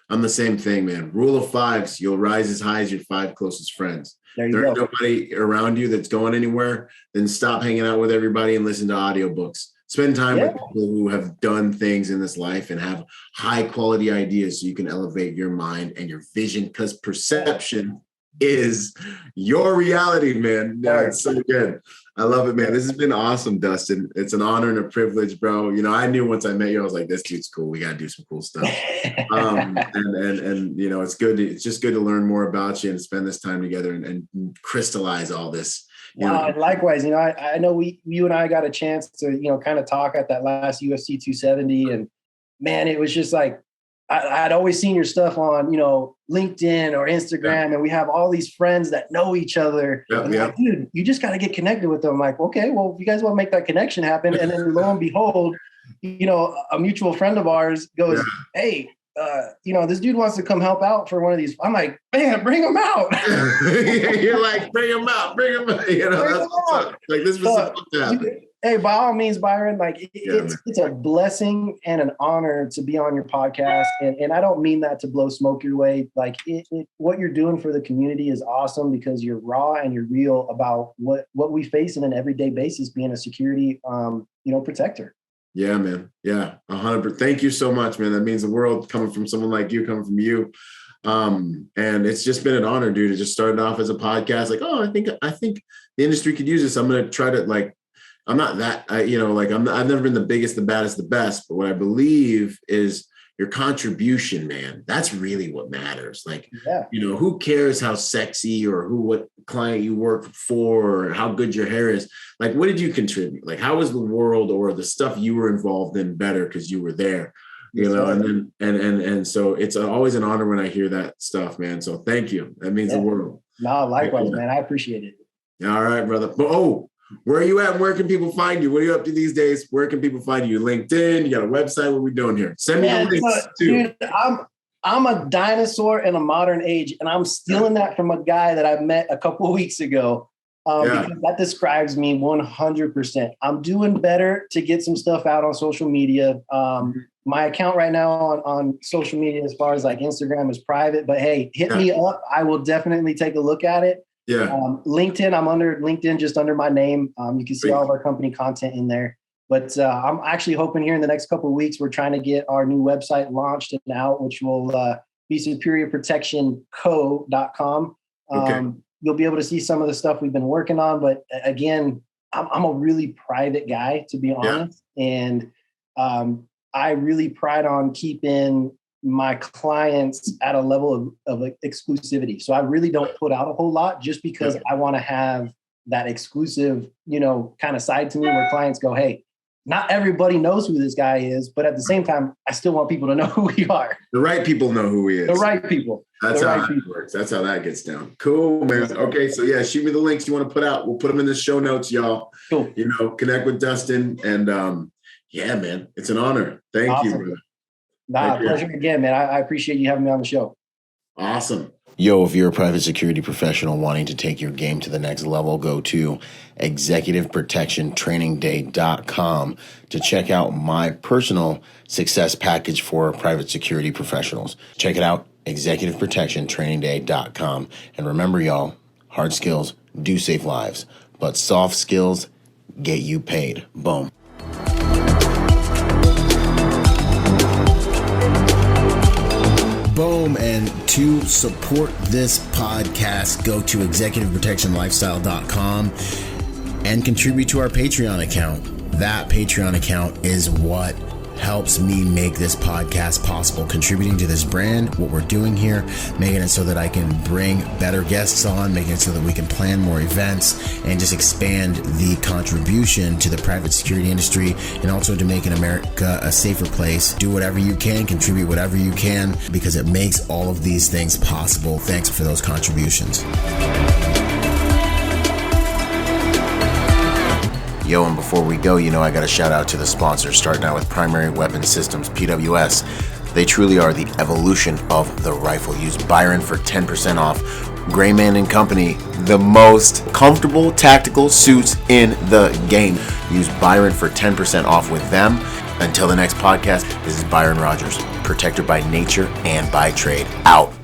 I'm the same thing, man. Rule of fives. You'll rise as high as your 5 closest friends. There's nobody around you that's going anywhere. Then stop hanging out with everybody and listen to audiobooks. Spend time with people who have done things in this life and have high quality ideas so you can elevate your mind and your vision, because perception is your reality, man. Yeah, it's so good. I love it, man. This has been awesome, Dustin. It's an honor and a privilege, bro. I knew once I met you, I was like, this dude's cool. We got to do some cool stuff. And it's good. It's just good to learn more about you and spend this time together and crystallize all this. Likewise, I know you and I got a chance to, kind of talk at that last UFC 270, and man, it was just like, I'd always seen your stuff on, LinkedIn or Instagram, and we have all these friends that know each other. Like, dude, you just got to get connected with them. I'm like, okay, well, if you guys want to make that connection happen. And then lo and behold, a mutual friend of ours goes, hey, this dude wants to come help out for one of these. I'm like, man, bring him out. You're like, bring him out. You know, that's what's up. Like, this was supposed to happen. Hey, by all means, Byron, like it's a blessing and an honor to be on your podcast. And I don't mean that to blow smoke your way. Like what you're doing for the community is awesome because you're raw and you're real about what we face on an everyday basis being a security, protector. Yeah, man. Yeah. 100%. Thank you so much, man. That means the world coming from someone like you, coming from you. And it's just been an honor, dude, to just start off as a podcast. Like, I think the industry could use this. I'm going to try to I'm not that, I've never been the biggest, the baddest, the best, but what I believe is your contribution, man. That's really what matters. Like, who cares how sexy or what client you work for or how good your hair is? Like, what did you contribute? Like, how was the world or the stuff you were involved in better because you were there? And so it's always an honor when I hear that stuff, man. So thank you. That means the world. No, likewise, man. I appreciate it. All right, brother. But where are you at? Where can people find you? What are you up to these days? Where can people find you? LinkedIn? You got a website? What are we doing here? Send me a link too. Dude, I'm a dinosaur in a modern age, and I'm stealing that from a guy that I met a couple of weeks ago. Because that describes me 100%. I'm doing better to get some stuff out on social media. My account right now on social media, as far as like Instagram, is private. But hey, hit me up. I will definitely take a look at it. Yeah. LinkedIn, I'm under LinkedIn, just under my name. You can see all of our company content in there. But I'm actually hoping here in the next couple of weeks, we're trying to get our new website launched and out, which will be superiorprotectionco.com. You'll be able to see some of the stuff we've been working on. But again, I'm a really private guy, to be honest. And I really pride on keeping my clients at a level of exclusivity. So I really don't put out a whole lot just because I want to have that exclusive, kind of side to me where clients go, hey, not everybody knows who this guy is, but at the same time, I still want people to know who we are. The right people know who he is. The right people. That's how it works. That's how that gets down. Cool, man. Okay, so shoot me the links you want to put out. We'll put them in the show notes, y'all. Cool. Connect with Dustin. And man, it's an honor. Thank you, brother. Pleasure again, man. I appreciate you having me on the show. Awesome. Yo, if you're a private security professional wanting to take your game to the next level, go to executiveprotectiontrainingday.com to check out my personal success package for private security professionals. Check it out, executiveprotectiontrainingday.com. And remember, y'all, hard skills do save lives, but soft skills get you paid. Boom. Boom. And to support this podcast, go to executiveprotectionlifestyle.com and contribute to our Patreon account. That Patreon account is what helps me make this podcast possible, contributing to this brand, what we're doing here, making it so that I can bring better guests on, making it so that we can plan more events and just expand the contribution to the private security industry and also to making America a safer place. Do whatever you can, contribute whatever you can, because it makes all of these things possible. Thanks for those contributions. Yo, and before we go, I got a shout out to the sponsors, starting out with Primary Weapon Systems, PWS. They truly are the evolution of the rifle. Use Byron for 10% off. Grayman & Company, the most comfortable tactical suits in the game. Use Byron for 10% off with them. Until the next podcast, this is Byron Rodgers, protector by nature and by trade. Out.